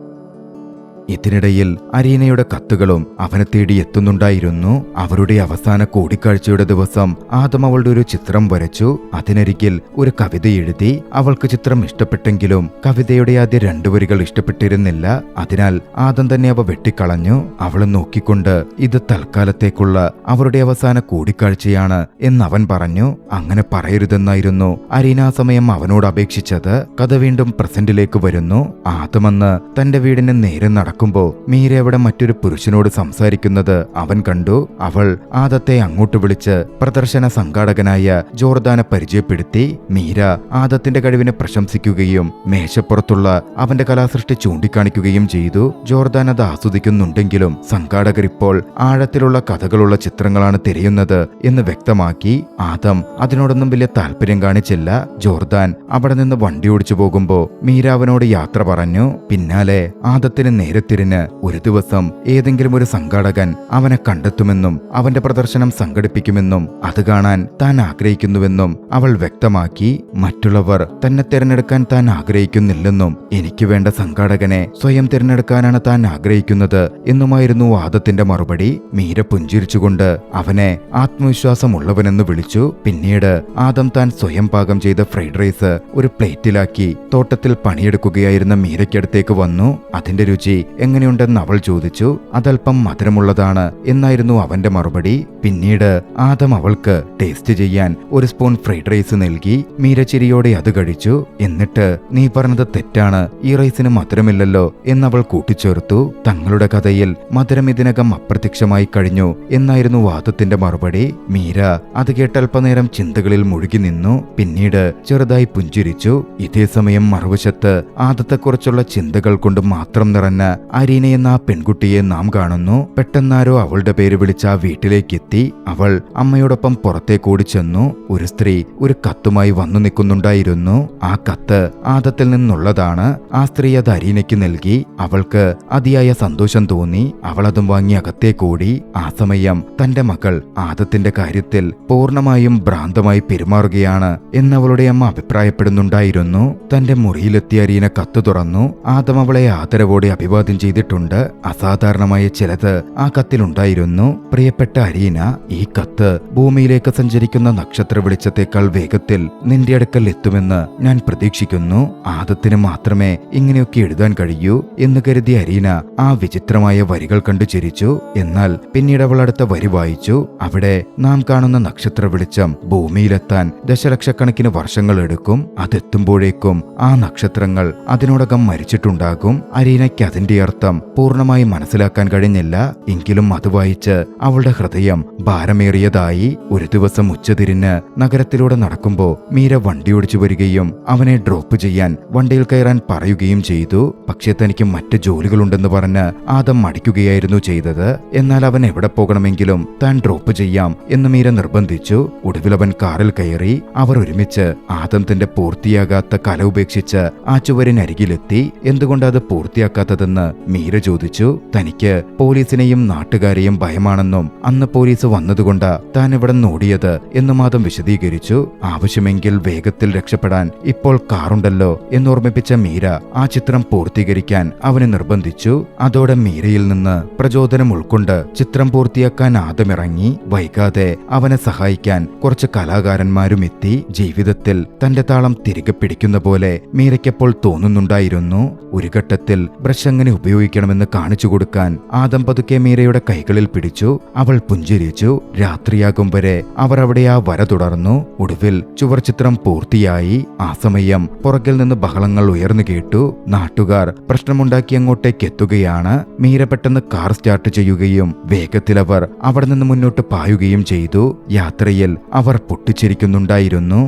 ഇതിനിടയിൽ അരീനയുടെ കത്തുകളും അവനെ തേടി എത്തുന്നുണ്ടായിരുന്നു. അവരുടെ അവസാന കൂടിക്കാഴ്ചയുടെ ദിവസം ആദം അവളുടെ ഒരു ചിത്രം വരച്ചു. അതിനരികിൽ ഒരു കവിത എഴുതി. അവൾക്ക് ചിത്രം ഇഷ്ടപ്പെട്ടെങ്കിലും കവിതയുടെ ആദ്യ 2 വരികൾ ഇഷ്ടപ്പെട്ടിരുന്നില്ല. അതിനാൽ ആദം തന്നെ അവ വെട്ടിക്കളഞ്ഞു. അവളെ നോക്കിക്കൊണ്ട് ഇത് തൽക്കാലത്തേക്കുള്ള അവരുടെ അവസാന കൂടിക്കാഴ്ചയാണ് എന്നവൻ പറഞ്ഞു. അങ്ങനെ പറയരുതെന്നായിരുന്നു അരീന ആ സമയം അവനോട് അപേക്ഷിച്ചത്. കഥ വീണ്ടും പ്രസന്റിലേക്ക് വരുന്നു. ആദമെന്ന് തന്റെ വീടിന് നേരെ നടക്കുമ്പോ മീര അവിടെ മറ്റൊരു പുരുഷനോട് സംസാരിക്കുന്നത് അവൻ കണ്ടു. അവൾ ആദത്തെ അങ്ങോട്ട് വിളിച്ച് പ്രദർശന സംഘാടകനായ ജോർദാനെ പരിചയപ്പെടുത്തി. മീര ആദത്തിന്റെ കഴിവിനെ പ്രശംസിക്കുകയും മേശപ്പുറത്തുള്ള അവന്റെ കലാസൃഷ്ടി ചൂണ്ടിക്കാണിക്കുകയും ചെയ്തു. ജോർദാൻ അത് ആസ്വദിക്കുന്നുണ്ടെങ്കിലും സംഘാടകർ ഇപ്പോൾ ആഴത്തിലുള്ള കഥകളുള്ള ചിത്രങ്ങളാണ് തിരയുന്നത് എന്ന് വ്യക്തമാക്കി. ആദം അതിനോടൊന്നും വലിയ താല്പര്യം കാണിച്ചില്ല. ജോർദാൻ അവിടെ നിന്ന് വണ്ടി ഓടിച്ചു പോകുമ്പോ മീര അവനോട് യാത്ര പറഞ്ഞു. പിന്നാലെ ആദത്തിന് നേരെ തിരിഞ്ഞ് ഒരു ദിവസം ഏതെങ്കിലും ഒരു സംഘാടകൻ അവനെ കണ്ടെത്തുമെന്നും അവന്റെ പ്രദർശനം സംഘടിപ്പിക്കുമെന്നും അത് കാണാൻ താൻ ആഗ്രഹിക്കുന്നുവെന്നും അവൾ വ്യക്തമാക്കി. മറ്റുള്ളവർ തന്നെ തിരഞ്ഞെടുക്കാൻ താൻ ആഗ്രഹിക്കുന്നില്ലെന്നും എനിക്ക് വേണ്ട സംഘാടകനെ സ്വയം തിരഞ്ഞെടുക്കാനാണ് താൻ ആഗ്രഹിക്കുന്നത് എന്നുമായിരുന്നു ആദത്തിന്റെ മറുപടി. മീര പുഞ്ചിരിച്ചുകൊണ്ട് അവനെ ആത്മവിശ്വാസമുള്ളവനെന്ന് വിളിച്ചു. പിന്നീട് ആദം താൻ സ്വയം പാകം ചെയ്ത ഫ്രൈഡ് റൈസ് ഒരു പ്ലേറ്റിലാക്കി തോട്ടത്തിൽ പണിയെടുക്കുകയായിരുന്ന മീരയ്ക്കടുത്തേക്ക് വന്നു. അതിന്റെ രുചി എങ്ങനെയുണ്ടെന്ന് അവൾ ചോദിച്ചു. അതല്പം മധുരമുള്ളതാണ് എന്നായിരുന്നു അവന്റെ മറുപടി. പിന്നീട് ആദം അവൾക്ക് ടേസ്റ്റ് ചെയ്യാൻ ഒരു സ്പൂൺ ഫ്രൈഡ് റൈസ് നൽകി. മീര ചിരിയോടെ അത് കഴിച്ചു. എന്നിട്ട് നീ പറഞ്ഞത് തെറ്റാണ്, ഈ റൈസിന് മധുരമില്ലല്ലോ എന്നവൾ കൂട്ടിച്ചേർത്തു. തങ്ങളുടെ കഥയിൽ മധുരം ഇതിനകം അപ്രത്യക്ഷമായി കഴിഞ്ഞു എന്നായിരുന്നു ആദത്തിന്റെ മറുപടി. മീര അത് കേട്ടൽപ്പനേരം ചിന്തകളിൽ മുഴുകി നിന്നു. പിന്നീട് ചെറുതായി പുഞ്ചിരിച്ചു. ഇതേസമയം മറുവശത്ത് ആദത്തെക്കുറിച്ചുള്ള ചിന്തകൾ കൊണ്ട് മാത്രം നിറഞ്ഞ അരീന എന്ന ആ പെൺകുട്ടിയെ നാം കാണുന്നു. പെട്ടെന്നാരോ അവളുടെ പേര് വിളിച്ച് ആ വീട്ടിലേക്കെത്തി. അവൾ അമ്മയോടൊപ്പം പുറത്തേക്കോടി ചെന്നു. ഒരു സ്ത്രീ ഒരു കത്തുമായി വന്നു നിൽക്കുന്നുണ്ടായിരുന്നു. ആ കത്ത് ആദത്തിൽ നിന്നുള്ളതാണ്. ആ സ്ത്രീ അത് അരീനയ്ക്ക് നൽകി. അവൾക്ക് അതിയായ സന്തോഷം തോന്നി. അവൾ അതും വാങ്ങി അകത്തേക്കോടി. ആ സമയം തന്റെ മകൾ ആദത്തിന്റെ കാര്യത്തിൽ പൂർണ്ണമായും ഭ്രാന്തമായി പെരുമാറുകയാണ് എന്നവളുടെ അമ്മ അഭിപ്രായപ്പെടുന്നുണ്ടായിരുന്നു. തന്റെ മുറിയിലെത്തിയ അരീന കത്ത് തുറന്നു. ആദം അവളെ ആദരവോടെ അഭിവാദ്യം ചെയ്തിട്ടുണ്ട്. അസാധാരണമായ ചിലത് ആ കത്തിലുണ്ടായിരുന്നു. പ്രിയപ്പെട്ട അരീന, ഈ കത്ത് ഭൂമിയിലേക്ക് സഞ്ചരിക്കുന്ന നക്ഷത്ര വെളിച്ചത്തേക്കാൾ വേഗത്തിൽ നിന്റെ അടുക്കൽ എത്തുമെന്ന് ഞാൻ പ്രതീക്ഷിക്കുന്നു. ആദത്തിന് മാത്രമേ ഇങ്ങനെയൊക്കെ എഴുതാൻ കഴിയൂ എന്ന് കരുതിയ അരീന ആ വിചിത്രമായ വരികൾ കണ്ടു ചിരിച്ചു. എന്നാൽ പിന്നീട് അവൾ അടുത്ത വരി വായിച്ചു. അവിടെ നാം കാണുന്ന നക്ഷത്ര വെളിച്ചം ഭൂമിയിലെത്താൻ ദശലക്ഷക്കണക്കിന് വർഷങ്ങൾ എടുക്കും. അതെത്തുമ്പോഴേക്കും ആ നക്ഷത്രങ്ങൾ അതിനോടകം മരിച്ചിട്ടുണ്ടാകും. അരീനയ്ക്ക് അതിന്റെ അർത്ഥം പൂർണ്ണമായി മനസ്സിലാക്കാൻ കഴിഞ്ഞില്ല. എങ്കിലും അത് വായിച്ച് അവളുടെ ഹൃദയം ഭാരമേറിയതായി. ഒരു ദിവസം ഉച്ചതിരിഞ്ഞ് നഗരത്തിലൂടെ നടക്കുമ്പോ മീര വണ്ടി ഓടിച്ചു വരികയും അവനെ ഡ്രോപ്പ് ചെയ്യാൻ വണ്ടിയിൽ കയറാൻ പറയുകയും ചെയ്തു. പക്ഷേ തനിക്ക് മറ്റ് ജോലികളുണ്ടെന്ന് പറഞ്ഞ് ആദം മടിക്കുകയായിരുന്നു ചെയ്തത്. എന്നാൽ അവൻ എവിടെ പോകണമെങ്കിലും താൻ ഡ്രോപ്പ് ചെയ്യാം എന്ന് മീര നിർബന്ധിച്ചു. ഒടുവിൽ അവൻ കാറിൽ കയറി. അവർ ഒരുമിച്ച് ആദം തന്റെ പൂർത്തിയാകാത്ത കല ഉപേക്ഷിച്ച് ആ ചുവരിനരികിലെത്തി. എന്തുകൊണ്ട് അത് പൂർത്തിയാക്കാത്തതെന്ന് മീര ചോദിച്ചു. തനിക്ക് പോലീസിനെയും നാട്ടുകാരെയും ഭയമാണെന്നും അന്ന് പോലീസ് വന്നതുകൊണ്ടാ താൻ ഇവിടെ ഓടിയത് എന്നും ആദം വിശദീകരിച്ചു. ആവശ്യമെങ്കിൽ വേഗത്തിൽ രക്ഷപ്പെടാൻ ഇപ്പോൾ കാറുണ്ടല്ലോ എന്നോർമ്മിപ്പിച്ച മീര ആ ചിത്രം പൂർത്തീകരിക്കാൻ അവനെ നിർബന്ധിച്ചു. അതോടെ മീരയിൽ നിന്ന് പ്രചോദനം ഉൾക്കൊണ്ട് ചിത്രം പൂർത്തിയാക്കാൻ ആദമിറങ്ങി. വൈകാതെ അവനെ സഹായിക്കാൻ കുറച്ച് കലാകാരന്മാരും എത്തി. ജീവിതത്തിൽ തന്റെ താളം തിരികെ പിടിക്കുന്ന പോലെ മീരയ്ക്കപ്പോൾ തോന്നുന്നുണ്ടായിരുന്നു. ഒരു ഘട്ടത്തിൽ ബ്രഷ് എങ്ങനെ ഉപയോഗിക്കണമെന്ന് കാണിച്ചു കൊടുക്കാൻ ആദം പതുക്കെ മീരയുടെ കൈകളിൽ പിടിച്ചു. അവൾ പുഞ്ചിരിച്ചു. രാത്രിയാകും വരെ അവർ അവിടെ ആ വര തുടർന്നു. ഒടുവിൽ ചുവർ ചിത്രം പൂർത്തിയായി. ആ സമയം പുറകിൽ നിന്ന് ബഹളങ്ങൾ ഉയർന്നു കേട്ടു. നാട്ടുകാർ പ്രശ്നമുണ്ടാക്കി അങ്ങോട്ടേക്ക് എത്തുകയാണ്. മീര പെട്ടെന്ന് കാർ സ്റ്റാർട്ട് ചെയ്യുകയും വേഗത്തിൽ അവർ അവിടെ നിന്ന് മുന്നോട്ട് പായുകയും ചെയ്തു. യാത്രയിൽ അവർ പൊട്ടിച്ചിരിക്കുന്നുണ്ടായിരുന്നു.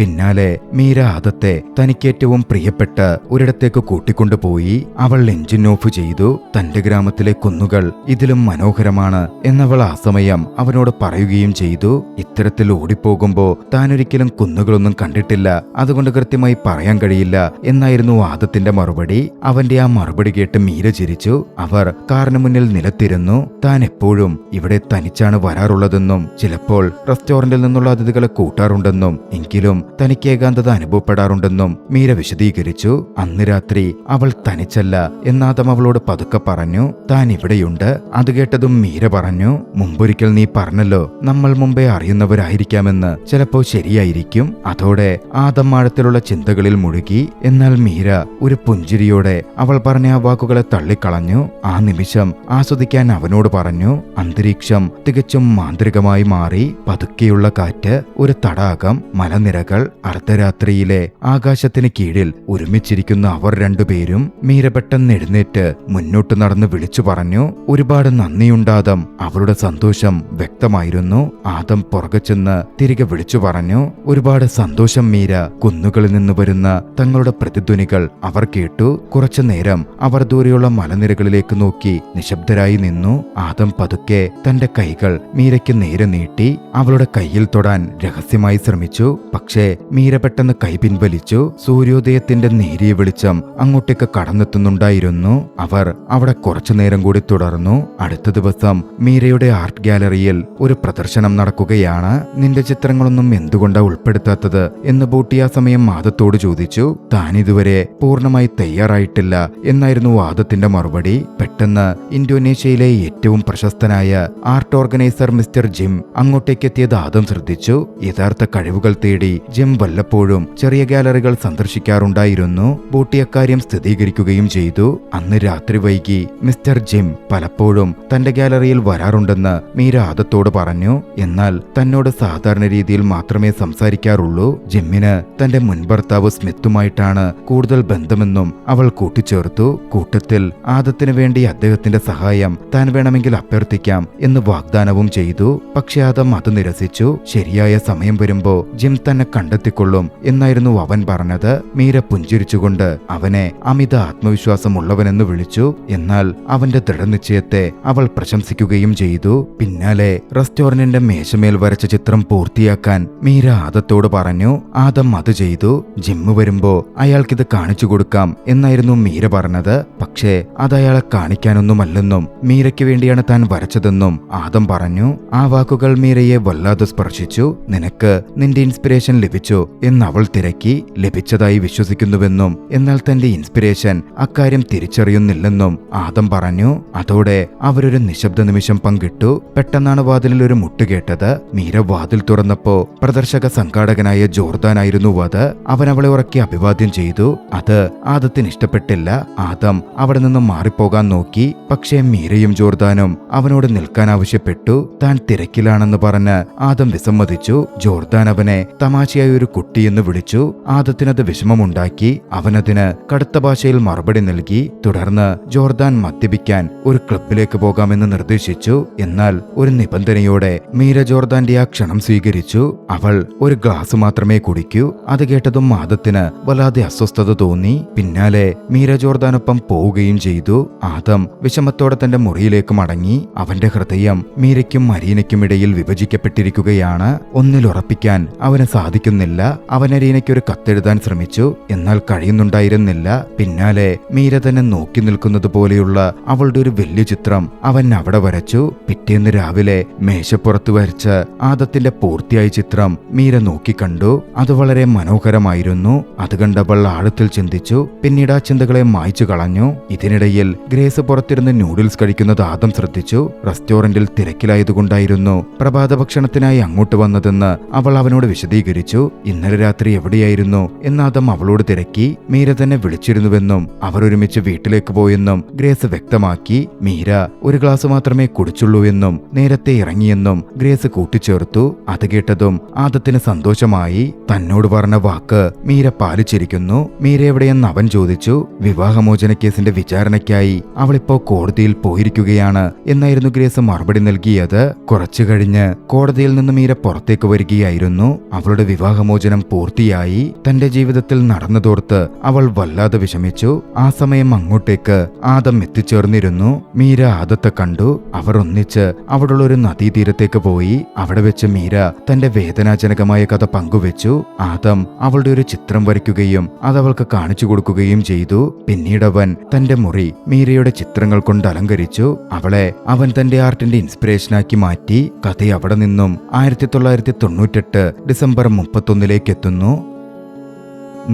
പിന്നാലെ മീര ആദത്തെ തനിക്കേറ്റവും പ്രിയപ്പെട്ട ഒരിടത്തേക്ക് കൂട്ടിക്കൊണ്ടുപോയി. അവൾ എഞ്ചിൻ ഓഫ് ചെയ്തു. തന്റെ ഗ്രാമത്തിലെ കുന്നുകൾ ഇതിലും മനോഹരമാണ് എന്നവൾ ആ സമയം അവനോട് പറയുകയും ചെയ്തു. ഇത്തരത്തിൽ ഓടിപ്പോകുമ്പോ താനൊരിക്കലും കുന്നുകളൊന്നും കണ്ടിട്ടില്ല, അതുകൊണ്ട് കൃത്യമായി പറയാൻ കഴിയില്ല എന്നായിരുന്നു ആദത്തിന്റെ മറുപടി. അവന്റെ ആ മറുപടി കേട്ട് മീര ചിരിച്ചു. അവർ കാറിന് മുന്നിൽ നിലത്തിരുന്നു. താൻ എപ്പോഴും ഇവിടെ തനിച്ചാണ് വരാറുള്ളതെന്നും ചിലപ്പോൾ റെസ്റ്റോറന്റിൽ നിന്നുള്ള അതിഥികളെ കൂട്ടാറുണ്ടെന്നും എങ്കിലും തനിക്ക് ഏകാന്തത അനുഭവപ്പെടാറുണ്ടെന്നും മീര വിശദീകരിച്ചു. അന്ന് രാത്രി അവൾ തനിച്ചല്ല എന്നാദം അവളോട് പതുക്കെ പറഞ്ഞു. താൻ ഇവിടെയുണ്ട്. അത് കേട്ടതും മീര പറഞ്ഞു, മുമ്പൊരിക്കൽ നീ പറഞ്ഞല്ലോ നമ്മൾ മുമ്പേ അറിയുന്നവരായിരിക്കാമെന്ന്. ചിലപ്പോ ശരിയായിരിക്കും. അതോടെ ആദം ആഴത്തിലുള്ള ചിന്തകളിൽ മുഴുകി. എന്നാൽ മീര ഒരു പുഞ്ചിരിയോടെ അവൾ പറഞ്ഞ ആ വാക്കുകളെ തള്ളിക്കളഞ്ഞു. ആ നിമിഷം ആസ്വദിക്കാൻ അവനോട് പറഞ്ഞു. അന്തരീക്ഷം തികച്ചും മാന്ത്രികമായി മാറി. പതുക്കെയുള്ള കാറ്റ്, ഒരു തടാകം, മലനിരകൾ, അർദ്ധരാത്രിയിലെ ആകാശത്തിന് കീഴിൽ ഒരുമിച്ചിരിക്കുന്ന അവർ രണ്ടുപേരും. മീര പെട്ടെന്ന് എഴുന്നേറ്റ് മുന്നോട്ട് നടന്ന് വിളിച്ചു പറഞ്ഞു, ഒരുപാട് നന്ദിയുണ്ടാദം. അവളുടെ സന്തോഷം വ്യക്തമായിരുന്നു. ആദം പുറകെ ചെന്ന് തിരികെ വിളിച്ചു പറഞ്ഞു, ഒരുപാട് സന്തോഷം മീര. കുന്നുകളിൽ നിന്ന് വരുന്ന തങ്ങളുടെ പ്രതിധ്വനികൾ അവർ കേട്ടു. കുറച്ചു നേരം അവർ ദൂരെയുള്ള മലനിരകളിലേക്ക് നോക്കി നിശബ്ദരായി നിന്നു. ആദം പതുക്കെ തന്റെ കൈകൾ മീരയ്ക്ക് നേരെ നീട്ടി. അവളുടെ കയ്യിൽ തൊടാൻ രഹസ്യമായി ശ്രമിച്ചു. പക്ഷേ മീര പെട്ടെന്ന് കൈ പിൻവലിച്ചു. സൂര്യോദയത്തിന്റെ നേരിയ വെളിച്ചം അങ്ങോട്ടേക്ക് കടന്നെത്തുന്നുണ്ടായിരുന്നു. അവർ അവിടെ കുറച്ചു നേരം കൂടി തുടർന്നു. അടുത്ത ദിവസം മീരയുടെ ആർട്ട് ഗാലറിയിൽ ഒരു പ്രദർശനം നടക്കുകയാണ്. നിന്റെ ചിത്രങ്ങളൊന്നും എന്തുകൊണ്ടാ ഉൾപ്പെടുത്താത്തത് എന്ന് ബൂട്ടി ആ സമയം ആദത്തോട് ചോദിച്ചു. താൻ ഇതുവരെ പൂർണ്ണമായി തയ്യാറായിട്ടില്ല എന്നായിരുന്നു ആദത്തിന്റെ മറുപടി. പെട്ടെന്ന് ഇന്തോനേഷ്യയിലെ ഏറ്റവും പ്രശസ്തനായ ആർട്ട് ഓർഗനൈസർ മിസ്റ്റർ ജിം അങ്ങോട്ടേക്കെത്തിയത് ആദം ശ്രദ്ധിച്ചു. യഥാർത്ഥ കഴിവുകൾ തേടി ജിം വല്ലപ്പോഴും ചെറിയ ഗാലറികൾ സന്ദർശിക്കാറുണ്ടായിരുന്നു. ബൂട്ടി അക്കാര്യം സ്ഥിരീകരിക്കുകയും ചെയ്തു. അന്ന് രാത്രി വൈകി മിസ്റ്റർ ജിം പലപ്പോഴും തന്റെ ഗാലറിയിൽ വരാറുണ്ടെന്ന് മീര ആദത്തോട് പറഞ്ഞു. എന്നാൽ തന്നോട് സാധാരണ രീതിയിൽ മാത്രമേ സംസാരിക്കാറുള്ളൂ. ജിമ്മിന് തന്റെ മുൻ ഭർത്താവ് സ്മിത്തുമായിട്ടാണ് കൂടുതൽ ബന്ധമെന്നും അവൾ കൂട്ടിച്ചേർത്തു. കൂട്ടത്തിൽ ആദത്തിന് വേണ്ടി അദ്ദേഹത്തിന്റെ സഹായം താൻ വേണമെങ്കിൽ അഭ്യർത്ഥിക്കാം എന്ന് വാഗ്ദാനവും ചെയ്തു. പക്ഷെ ആദം അത് നിരസിച്ചു. ശരിയായ സമയം വരുമ്പോ ജിം തന്നെ കണ്ടെത്തിക്കൊള്ളും എന്നായിരുന്നു അവൻ പറഞ്ഞത്. മീര പുഞ്ചിരിച്ചുകൊണ്ട് അവനെ അമിത ആത്മവിശ്വാസമുള്ളവനെന്ന് വിളിച്ചു. എന്നാൽ അവന്റെ ദൃഢനിശ്ചയത്തെ അവൾ പ്രശംസിക്കുകയും ചെയ്തു. പിന്നാലെ റെസ്റ്റോറന്റിന്റെ മേശമേൽ വരച്ച ചിത്രം പൂർത്തിയാക്കാൻ മീര ആദത്തോട് പറഞ്ഞു. ആദം അത് ചെയ്തു. ജിമ്മ് വരുമ്പോ അയാൾക്കിത് കാണിച്ചു കൊടുക്കാം എന്നായിരുന്നു മീര പറഞ്ഞത്. പക്ഷേ അത് അയാളെ കാണിക്കാനൊന്നുമല്ലെന്നും മീരയ്ക്ക് വേണ്ടിയാണ് താൻ വരച്ചതെന്നും ആദം പറഞ്ഞു. ആ വാക്കുകൾ മീരയെ വല്ലാതെ സ്പർശിച്ചു. നിനക്ക് നിന്റെ ഇൻസ്പിറേഷൻ ലഭിച്ചു എന്ന് അവൾ തിരക്കി. ലഭിച്ചതായി വിശ്വസിക്കുന്നുവെന്നും എന്നാൽ തന്റെ ഇൻസ്പിറേഷൻ അക്കാര്യം തിരിച്ചറിയുന്നില്ലെന്നും ആദം പറഞ്ഞു. അതോടെ അവരൊരു നിശബ്ദ നിമിഷം പങ്കിട്ടു. പെട്ടെന്നാണ് വാതിലിൽ ഒരു മുട്ട് കേട്ടത്. മീര വാതിൽ തുറന്നപ്പോ പ്രദർശക സംഘാടകനായ ജോർദാനായിരുന്നു അത്. അവൻ അവളെ ഉറക്കി അഭിവാദ്യം ചെയ്തു. അത് ആദത്തിന് ഇഷ്ടപ്പെട്ടില്ല. ആദം അവിടെ നിന്ന് മാറിപ്പോകാൻ നോക്കി. പക്ഷേ മീരയും ജോർദാനും അവനോട് നിൽക്കാൻ ആവശ്യപ്പെട്ടു. താൻ തിരക്കിലാണെന്ന് പറഞ്ഞ് ആദം വിസമ്മതിച്ചു. ജോർദാൻ അവനെ തമാശയായി ഒരു കുട്ടിയെന്ന് വിളിച്ചു. ആദത്തിനത് വിഷമമുണ്ടാക്കി. അവനതിന് കടുത്ത ഭാഷയിൽ മറുപടി നൽകി. തുടർന്ന് ജോർദാൻ മദ്യപിക്കാൻ ഒരു ക്ലബിലേക്ക് പോകാമെന്ന് നിർദ്ദേശിച്ചു. എന്നാൽ ഒരു നിബന്ധനയോടെ മീര ജോർദാന്റെ ആ ക്ഷണം സ്വീകരിച്ചു. അവൾ ഒരു ഗ്ലാസ് മാത്രമേ കുടിക്കൂ. അത് കേട്ടതും ആദത്തിന് വല്ലാതെ അസ്വസ്ഥത തോന്നി. പിന്നാലെ മീര ജോർദാനൊപ്പം പോവുകയും ചെയ്തു. ആദം വിഷമത്തോടെ തന്റെ മുറിയിലേക്ക് മടങ്ങി. അവന്റെ ഹൃദയം മീരയ്ക്കും അരീനയ്ക്കും ഇടയിൽ വിഭജിക്കപ്പെട്ടിരിക്കുകയാണ്. ഒന്നിലുറപ്പിക്കാൻ അവന് സാധിക്കുന്നില്ല. അവൻ അരീനയ്ക്കൊരു കത്തെഴുതാൻ ശ്രമിച്ചു. എന്നാൽ കഴിയുന്നുണ്ടായിരുന്നില്ല. പിന്നാലെ മീര തന്നെ നോക്കി നിൽക്കുന്നത് പോലെയുള്ള അവളുടെ ഒരു വലിയ ചിത്രം അവൻ അവിടെ വരച്ചു. പിറ്റേന്ന് രാവിലെ മേശപ്പുറത്ത് വരച്ച ആദത്തിന്റെ പൂർത്തിയായ ചിത്രം മീര നോക്കിക്കണ്ടു. അത് വളരെ മനോഹരമായിരുന്നു. അത് കണ്ടവൾ ആഴത്തിൽ ചിന്തിച്ചു. പിന്നീട് ആ ചിന്തകളെ മായ്ച്ചു കളഞ്ഞു. ഇതിനിടയിൽ ഗ്രേസ് പുറത്തിരുന്ന് നൂഡിൽസ് കഴിക്കുന്നത് ആദം ശ്രദ്ധിച്ചു. റെസ്റ്റോറന്റിൽ തിരക്കിലായതുകൊണ്ടായിരുന്നു പ്രഭാത ഭക്ഷണത്തിനായി അങ്ങോട്ട് വന്നതെന്ന് അവൾ അവനോട് വിശദീകരിച്ചു. ഇന്നലെ രാത്രി എവിടെയായിരുന്നു എന്ന് ആദം അവളോട് തിരക്കി. മീര തന്നെ വിളിച്ചിരുന്നുവെന്നും അവർ ഒരുമിച്ച് വീട്ടിലേക്ക് പോയെന്നും ഗ്രേസ് വ്യക്തമാക്കി. മീര ഒരു ഗ്ലാസ് മാത്രമേ കുടിച്ചുള്ളൂ എന്നും നേരത്തെ ഇറങ്ങിയെന്നും ഗ്രേസ് കൂട്ടിച്ചേർത്തു. അത് കേട്ടതും ആദത്തിന് സന്തോഷമായി. തന്നോട് പറഞ്ഞ വാക്ക് മീര പാലിച്ചിരിക്കുന്നു. മീര എവിടെയെന്ന് അവൻ ചോദിച്ചു. വിവാഹമോചന കേസിന്റെ വിചാരണയ്ക്കായി അവളിപ്പോ കോടതിയിൽ പോയിരിക്കുകയാണ് എന്നായിരുന്നു ഗ്രേസ് മറുപടി നൽകിയത്. കുറച്ചു കഴിഞ്ഞ് കോടതിയിൽ നിന്ന് മീര പുറത്തേക്ക് വരികയായിരുന്നു. അവളുടെ വിവാഹ വിവാഹമോചനം പൂർത്തിയായി. തന്റെ ജീവിതത്തിൽ നടന്നതോർത്ത് അവൾ വല്ലാതെ വിഷമിച്ചു. ആ സമയം അങ്ങോട്ടേക്ക് ആദം എത്തിച്ചേർന്നിരുന്നു. മീര ആദത്തെ കണ്ടു. അവർ ഒന്നിച്ച് അവിടുള്ള ഒരു നദീതീരത്തേക്ക് പോയി. അവിടെ വെച്ച് മീര തന്റെ വേദനാജനകമായ കഥ പങ്കുവെച്ചു. ആദം അവളുടെ ഒരു ചിത്രം വരയ്ക്കുകയും അതവൾക്ക് കാണിച്ചു കൊടുക്കുകയും ചെയ്തു. പിന്നീട് അവൻ തന്റെ മുറി മീരയുടെ ചിത്രങ്ങൾ കൊണ്ട് അലങ്കരിച്ചു. അവളെ അവൻ തന്റെ ആർട്ടിന്റെ ഇൻസ്പിറേഷനാക്കി മാറ്റി. കഥ അവിടെ നിന്നും 1998 ഡിസംബർ 31 എത്തുന്നു.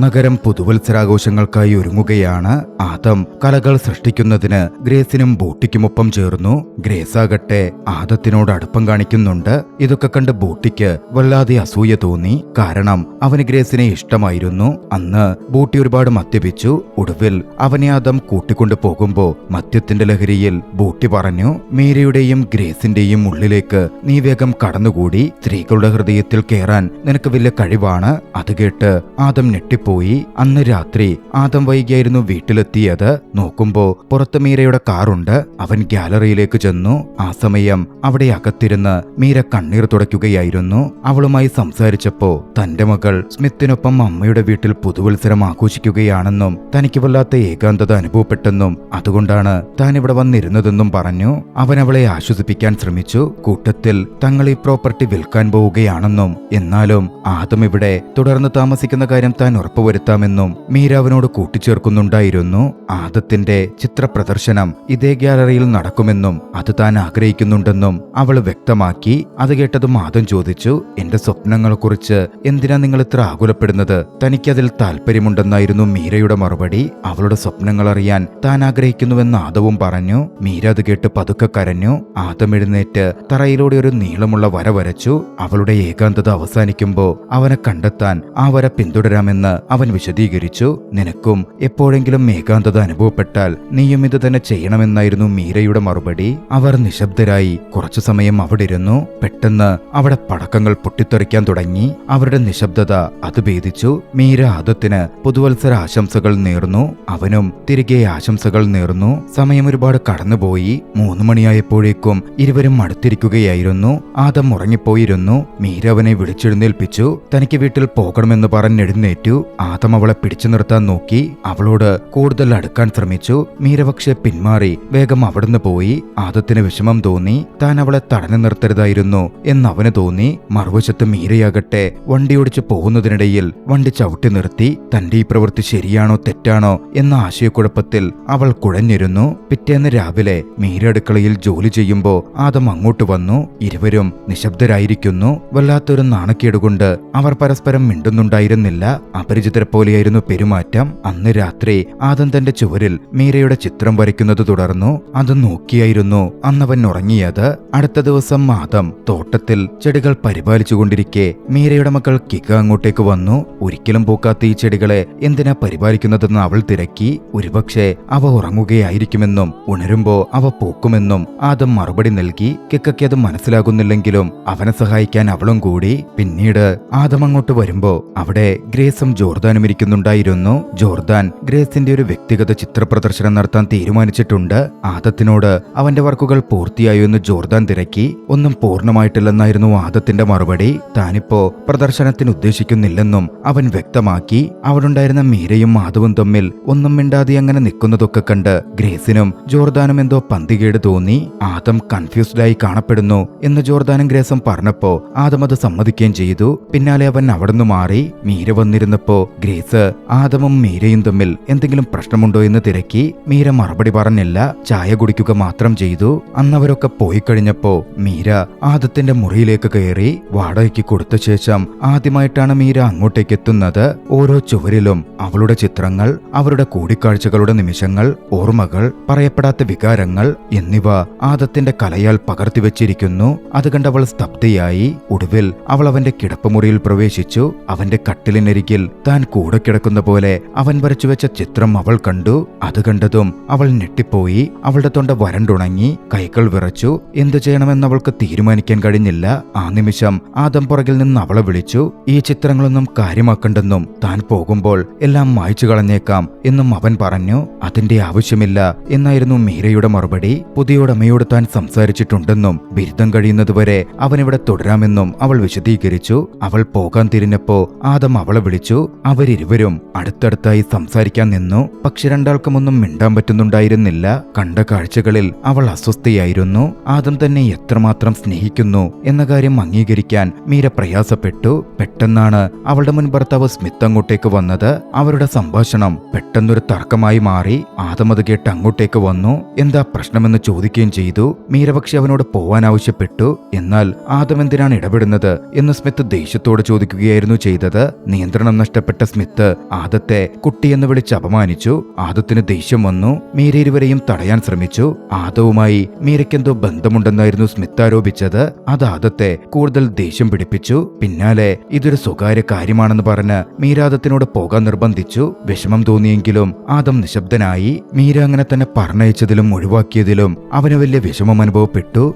നഗരം പുതുവത്സരാഘോഷങ്ങൾക്കായി ഒരുങ്ങുകയാണ്. ആദം കലകൾ സൃഷ്ടിക്കുന്നതിന് ഗ്രേസിനും ബൂട്ടിക്കുമൊപ്പം ചേർന്നു. ഗ്രേസ് ആകട്ടെ ആദത്തിനോട് അടുപ്പം കാണിക്കുന്നുണ്ട്. ഇതൊക്കെ കണ്ട് ബൂട്ടിക്ക് വല്ലാതെ അസൂയ തോന്നി. കാരണം അവന് ഗ്രേസിനെ ഇഷ്ടമായിരുന്നു. അന്ന് ബൂട്ടി ഒരുപാട് മദ്യപിച്ചു. ഒടുവിൽ അവനെ ആദം കൂട്ടിക്കൊണ്ടു പോകുമ്പോ മദ്യത്തിന്റെ ലഹരിയിൽ ബൂട്ടി പറഞ്ഞു, മീരയുടെയും ഗ്രേസിന്റെയും ഉള്ളിലേക്ക് നീ വേഗം കടന്നുകൂടി. സ്ത്രീകളുടെ ഹൃദയത്തിൽ കയറാൻ നിനക്ക് വലിയ കഴിവാണ്. അത് കേട്ട് ആദം ഞെട്ടിപ്പോയി. അന്ന് രാത്രി ആദം വൈകിയായിരുന്നു വീട്ടിലെത്തിയത്. നോക്കുമ്പോ പുറത്ത് മീരയുടെ കാറുണ്ട്. അവൻ ഗ്യാലറിയിലേക്ക് ചെന്നു. ആ സമയം അവിടെ അകത്തിരുന്ന് മീര കണ്ണീർ തുടയ്ക്കുകയായിരുന്നു. അവളുമായി സംസാരിച്ചപ്പോ തന്റെ മകൾ സ്മിത്തിനൊപ്പം അമ്മയുടെ വീട്ടിൽ പുതുവത്സരം ആഘോഷിക്കുകയാണെന്നും തനിക്ക് വല്ലാത്ത ഏകാന്തത അനുഭവപ്പെട്ടെന്നും അതുകൊണ്ടാണ് താൻ ഇവിടെ വന്നിരുന്നതെന്നും പറഞ്ഞു. അവൻ അവളെ ആശ്വസിപ്പിക്കാൻ ശ്രമിച്ചു. കൂട്ടത്തിൽ തങ്ങൾ ഈ പ്രോപ്പർട്ടി വിൽക്കാൻ പോവുകയാണെന്നും എന്നാലും ആദം ഇവിടെ തുടർന്ന് താമസിക്കുന്ന കാര്യം താൻ ഉറപ്പുവരുത്താമെന്നും മീര അവനോട് കൂട്ടിച്ചേർക്കുന്നുണ്ടായിരുന്നു. ആദത്തിന്റെ ചിത്ര പ്രദർശനം ഇതേ ഗ്യാലറിയിൽ നടക്കുമെന്നും അത് താൻ ആഗ്രഹിക്കുന്നുണ്ടെന്നും അവൾ വ്യക്തമാക്കി. അത് കേട്ടതും ആദം ചോദിച്ചു, എന്റെ സ്വപ്നങ്ങളെക്കുറിച്ച് എന്തിനാ നിങ്ങൾ ഇത്ര ആകുലപ്പെടുന്നത്? തനിക്കതിൽ താല്പര്യമുണ്ടെന്നായിരുന്നു മീരയുടെ മറുപടി. അവളുടെ സ്വപ്നങ്ങൾ അറിയാൻ താൻ ആഗ്രഹിക്കുന്നുവെന്ന് ആദവും പറഞ്ഞു. മീര അത് കേട്ട് പതുക്കെ കരഞ്ഞു. ആദം എഴുന്നേറ്റ് തറയിലൂടെ ഒരു നീളമുള്ള വര വരച്ചു. അവളുടെ ഏകാന്തത അവസാനിക്കുമ്പോ അവനെ കണ്ടെത്താൻ ആ വര പിന്തുടരാമെന്ന് അവൻ വിശദീകരിച്ചു. നിനക്കും എപ്പോഴെങ്കിലും ഏകാന്തത അനുഭവപ്പെട്ടാൽ നീയും ഇത് തന്നെ ചെയ്യണമെന്നായിരുന്നു മീരയുടെ മറുപടി. അവർ നിശബ്ദരായി കുറച്ചു സമയം അവിടെ ഇരുന്നു. പെട്ടെന്ന് അവിടെ പടക്കങ്ങൾ പൊട്ടിത്തെറിക്കാൻ തുടങ്ങി. അവരുടെ നിശബ്ദത അത് ഭേദിച്ചു. മീര ആദത്തിന് പുതുവത്സര ആശംസകൾ നേർന്നു. അവനും തിരികെ ആശംസകൾ നേർന്നു. സമയം ഒരുപാട് കടന്നുപോയി. 3 മണിയായപ്പോഴേക്കും ഇരുവരും അടുത്തിരിക്കുകയായിരുന്നു. ആദം ഉറങ്ങിപ്പോയിരുന്നു. മീര അവനെ വിളിച്ചെഴുന്നേൽപ്പിച്ചു. തനിക്ക് വീട്ടിൽ പോകണമെന്ന് പറഞ്ഞെഴുന്നേറ്റു. ആദം അവളെ പിടിച്ചു നിർത്താൻ നോക്കി. അവളോട് കൂടുതൽ അടുക്കാൻ ശ്രമിച്ചു. മീര പക്ഷെ പിന്മാറി വേഗം അവിടുന്ന് പോയി. ആദത്തിന് വിഷമം തോന്നി. താൻ അവളെ തടഞ്ഞു നിർത്തരുതായിരുന്നു എന്ന് അവന് തോന്നി. മറുവശത്ത് മീരയാകട്ടെ വണ്ടിയോടിച്ചു പോകുന്നതിനിടയിൽ വണ്ടി ചവിട്ടി നിർത്തി. തന്റെ ഈ പ്രവൃത്തി ശരിയാണോ തെറ്റാണോ എന്ന ആശയക്കുഴപ്പത്തിൽ അവൾ കുഴഞ്ഞിരുന്നു. പിറ്റേന്ന് രാവിലെ മീര അടുക്കളയിൽ ജോലി ചെയ്യുമ്പോ ആദം അങ്ങോട്ട് വന്നു. ഇരുവരും നിശബ്ദരായിരിക്കുന്നു. വല്ലാത്തൊരു നാണക്കേടുകൊണ്ട് അവർ പരസ്പരം മിണ്ടുന്നുണ്ടായിരുന്നില്ല. അപരിചിതരെ പോലെയായിരുന്നു പെരുമാറ്റം. അന്ന് രാത്രി ആദം തന്റെ ചുവരിൽ മീരയുടെ ചിത്രം വരയ്ക്കുന്നത് തുടർന്നു. അത് നോക്കിയായിരുന്നു അന്നവൻ ഉറങ്ങിയത്. അടുത്ത ദിവസം ആദം തോട്ടത്തിൽ ചെടികൾ പരിപാലിച്ചുകൊണ്ടിരിക്കെ മീരയുടെ മകൾ കിക അങ്ങോട്ടേക്ക് വന്നു. ഒരിക്കലും പൂക്കാത്ത ഈ ചെടികളെ എന്തിനാ പരിപാലിക്കുന്നതെന്ന് അവൾ തിരക്കി. ഒരുപക്ഷെ അവ ഉറങ്ങുകയായിരിക്കുമെന്നും ഉണരുമ്പോ അവ പൂക്കുമെന്നും ആദം മറുപടി നൽകി. കിക്കയ്ക്ക് അത് മനസ്സിലാകുന്നില്ലെങ്കിലും അവനെ സഹായിക്കാൻ അവളും കൂടി. പിന്നീട് ആദം അങ്ങോട്ട് വരുമ്പോ അവിടെ ഗ്രേസും ജോർദാനും ഇരിക്കുന്നുണ്ടായിരുന്നു. ജോർദാൻ ഗ്രേസിന്റെ ഒരു വ്യക്തിഗത ചിത്ര പ്രദർശനം നടത്താൻ തീരുമാനിച്ചിട്ടുണ്ട്. ആദത്തിനോട് അവന്റെ വർക്കുകൾ പൂർത്തിയായോ എന്ന് ജോർദാൻ തിരക്കി. ഒന്നും പൂർണ്ണമായിട്ടില്ലെന്നായിരുന്നു ആദത്തിന്റെ മറുപടി. താനിപ്പോ പ്രദർശനത്തിന് ഉദ്ദേശിക്കുന്നില്ലെന്നും അവൻ വ്യക്തമാക്കി. അവിടുണ്ടായിരുന്ന മീരയും ആദവും തമ്മിൽ ഒന്നും മിണ്ടാതെ അങ്ങനെ നിൽക്കുന്നതൊക്കെ കണ്ട് ഗ്രേസിനും ജോർദാനും എന്തോ പന്തികേട് തോന്നി. ആദം കൺഫ്യൂസ്ഡായി കാണപ്പെടുന്നു എന്ന് ജോർദാനും ഗ്രേസും പറഞ്ഞപ്പോ ആദം അത് സമ്മതിക്കുകയും ചെയ്തു. പിന്നാലെ അവൻ അവിടുന്ന് മാറി. മീര വന്നിരുന്നപ്പോ ഗ്രേസ് ആദമും മീരയും തമ്മിൽ എന്തെങ്കിലും പ്രശ്നമുണ്ടോ എന്ന് തിരക്കി. മീര മറുപടി പറഞ്ഞില്ല. ചായ കുടിക്കുക മാത്രം ചെയ്തു. അന്നവരൊക്കെ പോയി കഴിഞ്ഞപ്പോ മീര ആദത്തിന്റെ മുറിയിലേക്ക് കയറി. വാടകയ്ക്ക് കൊടുത്ത ശേഷം ആദ്യമായിട്ടാണ് മീര അങ്ങോട്ടേക്ക് എത്തുന്നത്. ഓരോ ചുവരിലും അവളുടെ ചിത്രങ്ങൾ, അവരുടെ കൂടിക്കാഴ്ചകളുടെ നിമിഷങ്ങൾ, ഓർമ്മകൾ, പറയപ്പെടാത്ത വികാരങ്ങൾ എന്നിവ ആദത്തിന്റെ കലയാൽ പകർത്തിവെച്ചിരിക്കുന്നു. അത് കണ്ടവൾ സ്തബ്ധയായി. ഒടുവിൽ അവൾ അവന്റെ കിടപ്പുമുറിയിൽ പ്രവേശിച്ചു. അവന്റെ കട്ടിലിനരികിൽ താൻ കൂടെ കിടക്കുന്ന പോലെ അവൻ വരച്ചു വെച്ച ചിത്രം അവൾ കണ്ടു. അത് കണ്ടതും അവൾ ഞെട്ടിപ്പോയി. അവളുടെ തൊണ്ട വരണ്ടുണങ്ങി, കൈകൾ വിറച്ചു. എന്തു ചെയ്യണമെന്ന് അവൾക്ക് തീരുമാനിക്കാൻ കഴിഞ്ഞില്ല. ആ നിമിഷം ആദം പുറകിൽ നിന്ന് അവളെ വിളിച്ചു. ഈ ചിത്രങ്ങളൊന്നും കാര്യമാക്കണ്ടെന്നും താൻ പോകുമ്പോൾ എല്ലാം മായ്ച്ചു കളഞ്ഞേക്കാം എന്നും അവൻ പറഞ്ഞു. അതിന്റെ ആവശ്യമില്ല എന്നായിരുന്നു മീരയുടെ മറുപടി. പുതിയ ഉടമയോട് താൻ സംസാരിച്ചിട്ടുണ്ടെന്നും ബിരുദം കഴിയുന്നതുവരെ അവനിവിടെ തുടരാമെന്നും അവൾ വിശദീകരിച്ചു. അവൾ പോകാൻ തിരിഞ്ഞപ്പോ ആദം അവളെ വിളിച്ചു. അവരിരുവരും അടുത്തടുത്തായി സംസാരിക്കാൻ നിന്നു. പക്ഷെ രണ്ടാൾക്കുമൊന്നും മിണ്ടാൻ പറ്റുന്നുണ്ടായിരുന്നില്ല. കണ്ട കാഴ്ചകളിൽ അവൾ അസ്വസ്ഥയായിരുന്നു. ആദം തന്നെ എത്രമാത്രം സ്നേഹിക്കുന്നു എന്ന കാര്യം അംഗീകരിക്കാൻ മീര പ്രയാസപ്പെട്ടു. പെട്ടെന്നാണ് അവളുടെ മുൻ ഭർത്താവ് സ്മിത്ത് അങ്ങോട്ടേക്ക് വന്നത്. അവരുടെ സംഭാഷണം പെട്ടെന്നൊരു തർക്കമായി മാറി. ആദം അത് കേട്ട് അങ്ങോട്ടേക്ക് വന്നു. എന്താ പ്രശ്നമെന്ന് ചോദിക്കുകയും ചെയ്തു. മീര പക്ഷെ അവനോട് പോവാൻ ആവശ്യപ്പെട്ടു. എന്നാൽ ആദം എന്തിനാണ് ഇടപെടുന്നത് എന്ന് സ്മിത്ത് ദേഷ്യത്തോട് ചോദിക്കുകയായിരുന്നു ചെയ്തത്. നിയന്ത്രണം നഷ്ടപ്പെട്ട സ്മിത്ത് ആദത്തെ കുട്ടിയെന്ന് വിളിച്ച് അപമാനിച്ചു. ആദത്തിന് ദേഷ്യം വന്നു. മീര ഇരുവരെയും തടയാൻ ശ്രമിച്ചു. ആദവുമായി മീരയ്ക്കെന്തോ ബന്ധമുണ്ടെന്നായിരുന്നു സ്മിത്ത് ആരോപിച്ചത്. അത് ആദത്തെ കൂടുതൽ ദേഷ്യം പിടിപ്പിച്ചു. പിന്നാലെ ഇതൊരു സ്വകാര്യ കാര്യമാണെന്ന് പറഞ്ഞ് മീര ആദത്തിനോട് പോകാൻ നിർബന്ധിച്ചു. വിഷമം തോന്നിയെങ്കിലും ആദം നിശബ്ദനായി. മീര അങ്ങനെ തന്നെ പറഞ്ഞയച്ചതിലും ഒഴിവാക്കിയതിലും അവന് വലിയ വിഷമം അനുഭവപ്പെട്ടു.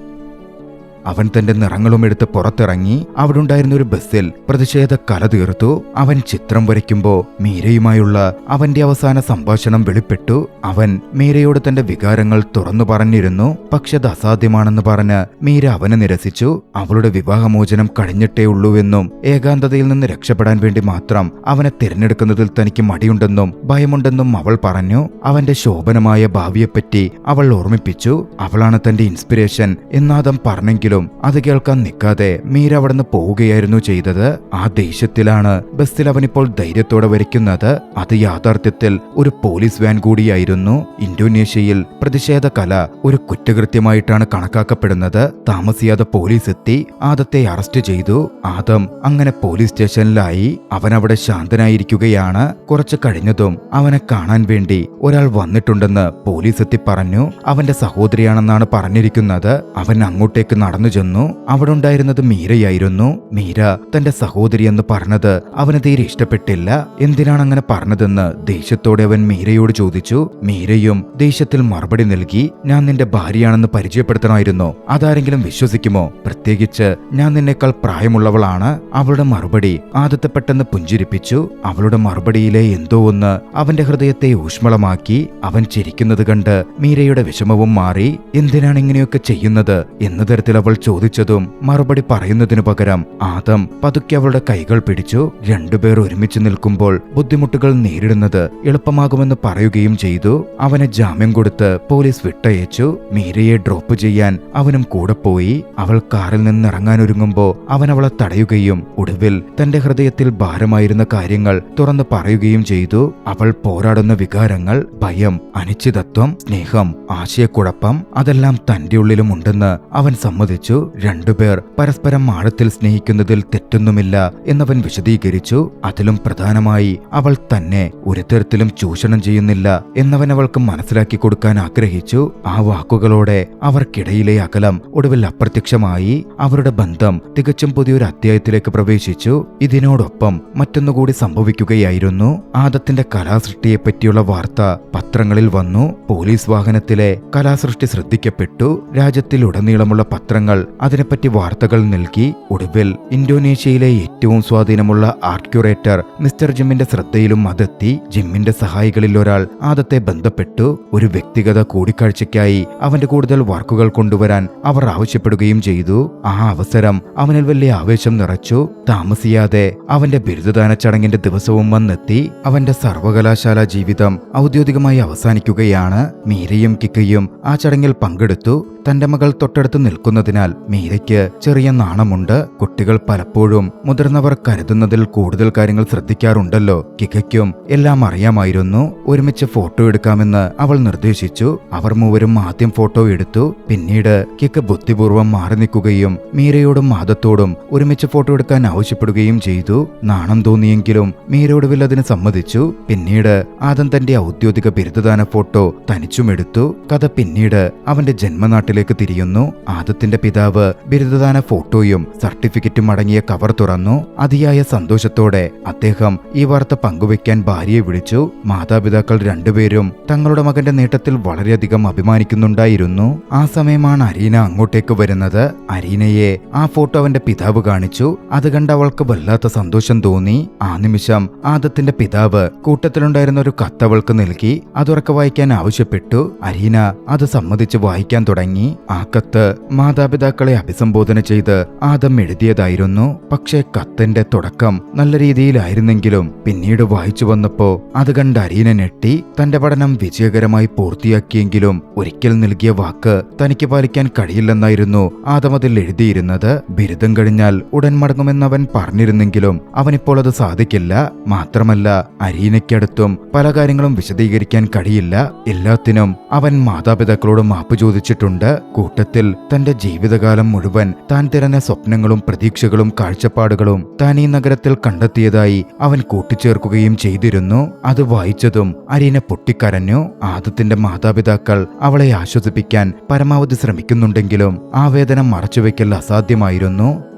അവൻ തന്റെ നിറങ്ങളും എടുത്ത് പുറത്തിറങ്ങി. അവിടുണ്ടായിരുന്ന ഒരു ബസ്സിൽ പ്രതിഷേധ കല തീർത്തു. അവൻ ചിത്രം വരയ്ക്കുമ്പോ മീരയുമായുള്ള അവന്റെ അവസാന സംഭാഷണം വെളിപ്പെട്ടു. അവൻ മീരയോട് തന്റെ വികാരങ്ങൾ തുറന്നു പറഞ്ഞിരുന്നു. പക്ഷെ അത് അസാധ്യമാണെന്ന് പറഞ്ഞ് മീര അവനെ നിരസിച്ചു. അവളുടെ വിവാഹമോചനം കഴിഞ്ഞിട്ടേ ഉള്ളൂവെന്നും ഏകാന്തതയിൽ നിന്ന് രക്ഷപ്പെടാൻ വേണ്ടി മാത്രം അവനെ തിരഞ്ഞെടുക്കുന്നതിൽ തനിക്ക് മടിയുണ്ടെന്നും ഭയമുണ്ടെന്നും അവൾ പറഞ്ഞു. അവന്റെ ശോഭനമായ ഭാവിയെപ്പറ്റി അവൾ ഓർമ്മിപ്പിച്ചു. അവളാണ് തന്റെ ഇൻസ്പിരേഷൻ എന്നാദം പറഞ്ഞെങ്കിലും അത് കേൾക്കാൻ നിൽക്കാതെ മീര അവിടുന്ന് പോവുകയായിരുന്നു ചെയ്തത്. ആ ദേഷ്യത്തിലാണ് ബസ്സിൽ അവനിപ്പോൾ ധൈര്യത്തോടെ വരയ്ക്കുന്നത്. അത് യാഥാർത്ഥ്യത്തിൽ ഒരു പോലീസ് വാൻ കൂടിയായിരുന്നു. ഇന്തോനേഷ്യയിൽ പ്രതിഷേധ കല ഒരു കുറ്റകൃത്യമായിട്ടാണ് കണക്കാക്കപ്പെടുന്നത്. താമസിയാതെ പോലീസ് എത്തി ആദത്തെ അറസ്റ്റ് ചെയ്തു. ആദം അങ്ങനെ പോലീസ് സ്റ്റേഷനിലായി. അവൻ അവിടെ ശാന്തനായിരിക്കുകയാണ്. കുറച്ച് കഴിഞ്ഞതും അവനെ കാണാൻ വേണ്ടി ഒരാൾ വന്നിട്ടുണ്ടെന്ന് പോലീസ് എത്തി പറഞ്ഞു. അവന്റെ സഹോദരിയാണെന്നാണ് പറഞ്ഞിരിക്കുന്നത്. അവൻ അങ്ങോട്ടേക്ക് നടന്നു ചെന്നു. അവിടെ ഉണ്ടായിരുന്നത് മീരയായിരുന്നു. മീര തന്റെ സഹോദരി എന്ന് പറഞ്ഞത് അവന് തീരെ ഇഷ്ടപ്പെട്ടില്ല. എന്തിനാണ് അങ്ങനെ പറഞ്ഞതെന്ന് ദേഷ്യത്തോടെ അവൻ മീരയോട് ചോദിച്ചു. മീരയും ദേഷ്യത്തിൽ മറുപടി നൽകി. ഞാൻ നിന്റെ ഭാര്യയാണെന്ന് പരിചയപ്പെടുത്തണമായിരുന്നോ? അതാരെങ്കിലും വിശ്വസിക്കുമോ? പ്രത്യേകിച്ച് ഞാൻ നിന്നേക്കാൾ പ്രായമുള്ളവളാണ്. അവളുടെ മറുപടി ആദ്യത്തെ പെട്ടെന്ന് പുഞ്ചിരിപ്പിച്ചു. അവളുടെ മറുപടിയിലെ എന്തോ ഒന്ന് അവന്റെ ഹൃദയത്തെ ഊഷ്മളമാക്കി. അവൻ ചിരിക്കുന്നത് കണ്ട് മീരയുടെ വിഷമവും മാറി. എന്തിനാണ് ഇങ്ങനെയൊക്കെ ചെയ്യുന്നത് എന്ന തരത്തിൽ അവൾ ചോദിച്ചതും മറുപടി പറയുന്നതിനു പകരം ആദം പതുക്കെ അവളുടെ കൈകൾ പിടിച്ചു. രണ്ടുപേർ ഒരുമിച്ച് നിൽക്കുമ്പോൾ ബുദ്ധിമുട്ടുകൾ നേരിടുന്നത് എളുപ്പമാകുമെന്ന് പറയുകയും ചെയ്തു. അവന് ജാമ്യം കൊടുത്ത് പോലീസ് വിട്ടയച്ചു. മീരയെ ഡ്രോപ്പ് ചെയ്യാൻ അവനും കൂടെ പോയി. അവൾ കാറിൽ നിന്നിറങ്ങാനൊരുങ്ങുമ്പോ അവൻ അവളെ തടയുകയും ഒടുവിൽ തന്റെ ഹൃദയത്തിൽ ഭാരമായിരുന്ന കാര്യങ്ങൾ തുറന്നു പറയുകയും ചെയ്തു. അവൾ പോരാടുന്ന വികാരങ്ങൾ, ഭയം, അനിശ്ചിതത്വം, സ്നേഹം, ആശയക്കുഴപ്പം അതെല്ലാം തന്റെ ഉള്ളിലും ഉണ്ടെന്ന് അവൻ സമ്മതിച്ചു. രണ്ടുപേർ പരസ്പരം ആഴത്തിൽ സ്നേഹിക്കുന്നതിൽ തെറ്റൊന്നുമില്ല എന്നവൻ വിശദീകരിച്ചു. അതിലും പ്രധാനമായി അവൾ തന്നെ ഒരു തരത്തിലും ചൂഷണം ചെയ്യുന്നില്ല എന്നവൻ അവൾക്ക് മനസ്സിലാക്കി കൊടുക്കാൻ ആഗ്രഹിച്ചു. ആ വാക്കുകളോടെ അവർക്കിടയിലെ അകലം ഒടുവിൽ അപ്രത്യക്ഷമായി. അവരുടെ ബന്ധം തികച്ചും പുതിയൊരു അധ്യായത്തിലേക്ക് പ്രവേശിച്ചു. ഇതിനോടൊപ്പം മറ്റൊന്നുകൂടി സംഭവിക്കുകയായിരുന്നു. ആദത്തിന്റെ കലാസൃഷ്ടിയെപ്പറ്റിയുള്ള വാർത്ത പത്രങ്ങളിൽ വന്നു. പോലീസ് വാഹനത്തിലെ കലാസൃഷ്ടി ശ്രദ്ധിക്കപ്പെട്ടു. രാജ്യത്തിലുടനീളമുള്ള പത്രങ്ങൾ അതിനെപ്പറ്റി വാർത്തകൾ നൽകി. ഒടുവിൽ ഇന്തോനേഷ്യയിലെ ഏറ്റവും സ്വാധീനമുള്ള ആർട്ട് ക്യൂറേറ്റർ മിസ്റ്റർ ജിമ്മിന്റെ ശ്രദ്ധയിലും അതെത്തി. ജിമ്മിന്റെ സഹായികളിൽ ഒരാൾ ആദത്തെ ബന്ധപ്പെട്ടു. ഒരു വ്യക്തിഗത കൂടിക്കാഴ്ചയ്ക്കായി അവന്റെ കൂടുതൽ വർക്കുകൾ കൊണ്ടുവരാൻ അവർ ആവശ്യപ്പെടുകയും ചെയ്തു. ആ അവസരം അവനിൽ വലിയ ആവേശം നിറച്ചു. താമസിയാതെ അവന്റെ ബിരുദദാന ചടങ്ങിന്റെ ദിവസവും വന്നെത്തി. അവന്റെ സർവകലാശാല ജീവിതം ഔദ്യോഗികമായി അവസാനിക്കുകയാണ്. മീരയും കിക്കയും ആ ചടങ്ങിൽ പങ്കെടുത്തു. തന്റെ മകൾ തൊട്ടടുത്ത് നിൽക്കുന്നതിനാൽ മീരയ്ക്ക് ചെറിയ നാണമുണ്ട്. കുട്ടികൾ പലപ്പോഴും മുതിർന്നവർ കരുതുന്നതിൽ കൂടുതൽ കാര്യങ്ങൾ ശ്രദ്ധിക്കാറുണ്ടല്ലോ. കിക്കയ്ക്കും എല്ലാം അറിയാമായിരുന്നു. ഒരുമിച്ച് ഫോട്ടോ എടുക്കാമെന്ന് അവൾ നിർദ്ദേശിച്ചു. അവർ മൂവരും ആദ്യം ഫോട്ടോ എടുത്തു. പിന്നീട് കിക്ക ബുദ്ധിപൂർവ്വം മാറി നിൽക്കുകയും മീരയോടും ആദത്തോടും ഒരുമിച്ച് ഫോട്ടോ എടുക്കാൻ ആവശ്യപ്പെടുകയും ചെയ്തു. നാണം തോന്നിയെങ്കിലും മീരയോടുവിൽ അതിന് സമ്മതിച്ചു. പിന്നീട് ആദം തന്റെ ഔദ്യോഗിക ബിരുദദാന ഫോട്ടോ തനിച്ചുമെടുത്തു. കഥ പിന്നീട് അവന്റെ ജന്മനാട്ടിൽ നാട്ടിലേക്ക് തിരിയുന്നു. ആദത്തിന്റെ പിതാവ് ബിരുദദാന ഫോട്ടോയും സർട്ടിഫിക്കറ്റും അടങ്ങിയ കവർ തുറന്നു. അതിയായ സന്തോഷത്തോടെ അദ്ദേഹം ഈ വാർത്ത പങ്കുവയ്ക്കാൻ ഭാര്യയെ വിളിച്ചു. മാതാപിതാക്കൾ രണ്ടുപേരും തങ്ങളുടെ മകന്റെ നേട്ടത്തിൽ വളരെയധികം അഭിമാനിക്കുന്നുണ്ടായിരുന്നു. ആ സമയമാണ് അരീന അങ്ങോട്ടേക്ക് വരുന്നത്. അരീനയെ ആ ഫോട്ടോ അവന്റെ പിതാവ് കാണിച്ചു. അത് കണ്ട് അവൾക്ക് വല്ലാത്ത സന്തോഷം തോന്നി. ആ നിമിഷം ആദത്തിന്റെ പിതാവ് കൂട്ടത്തിലുണ്ടായിരുന്ന ഒരു കത്ത് അവൾക്ക് നൽകി. അതുറക്കെ വായിക്കാൻ ആവശ്യപ്പെട്ടു. അരീന അത് സമ്മതിച്ച് വായിക്കാൻ തുടങ്ങി. ആ കത്ത് മാതാപിതാക്കളെ അഭിസംബോധന ചെയ്ത് ആദം എഴുതിയതായിരുന്നു. പക്ഷേ കത്തിന്റെ തുടക്കം നല്ല രീതിയിലായിരുന്നെങ്കിലും പിന്നീട് വായിച്ചു വന്നപ്പോ അത് കണ്ട് അരീന ഞെട്ടി. തന്റെ പഠനം വിജയകരമായി പൂർത്തിയാക്കിയെങ്കിലും ഒരിക്കൽ നൽകിയ വാക്ക് തനിക്ക് പാലിക്കാൻ കഴിയില്ലെന്നായിരുന്നു ആദം അതിൽ എഴുതിയിരുന്നത്. ബിരുദം കഴിഞ്ഞാൽ ഉടൻ മടങ്ങുമെന്നവൻ പറഞ്ഞിരുന്നെങ്കിലും അവനിപ്പോൾ അത് സാധിക്കില്ല. മാത്രമല്ല അരീനയ്ക്കടുത്തും പല കാര്യങ്ങളും വിശദീകരിക്കാൻ കഴിയില്ല. എല്ലാത്തിനും അവൻ മാതാപിതാക്കളോട് മാപ്പ് ചോദിച്ചിട്ടുണ്ട്. കൂട്ടത്തിൽ തന്റെ ജീവിതകാലം മുഴുവൻ താൻ തിരഞ്ഞ സ്വപ്നങ്ങളും പ്രതീക്ഷകളും കാഴ്ചപ്പാടുകളും താൻ ഈ നഗരത്തിൽ കണ്ടെത്തിയതായി അവൻ കൂട്ടിച്ചേർക്കുകയും ചെയ്തിരുന്നു. അത് വായിച്ചതും അരീന പൊട്ടിക്കരഞ്ഞു. ആദത്തിന്റെ മാതാപിതാക്കൾ അവളെ ആശ്വസിപ്പിക്കാൻ പരമാവധി ശ്രമിക്കുന്നുണ്ടെങ്കിലും ആ വേദന മറച്ചുവെക്കൽ അസാധ്യമായിരുന്നു.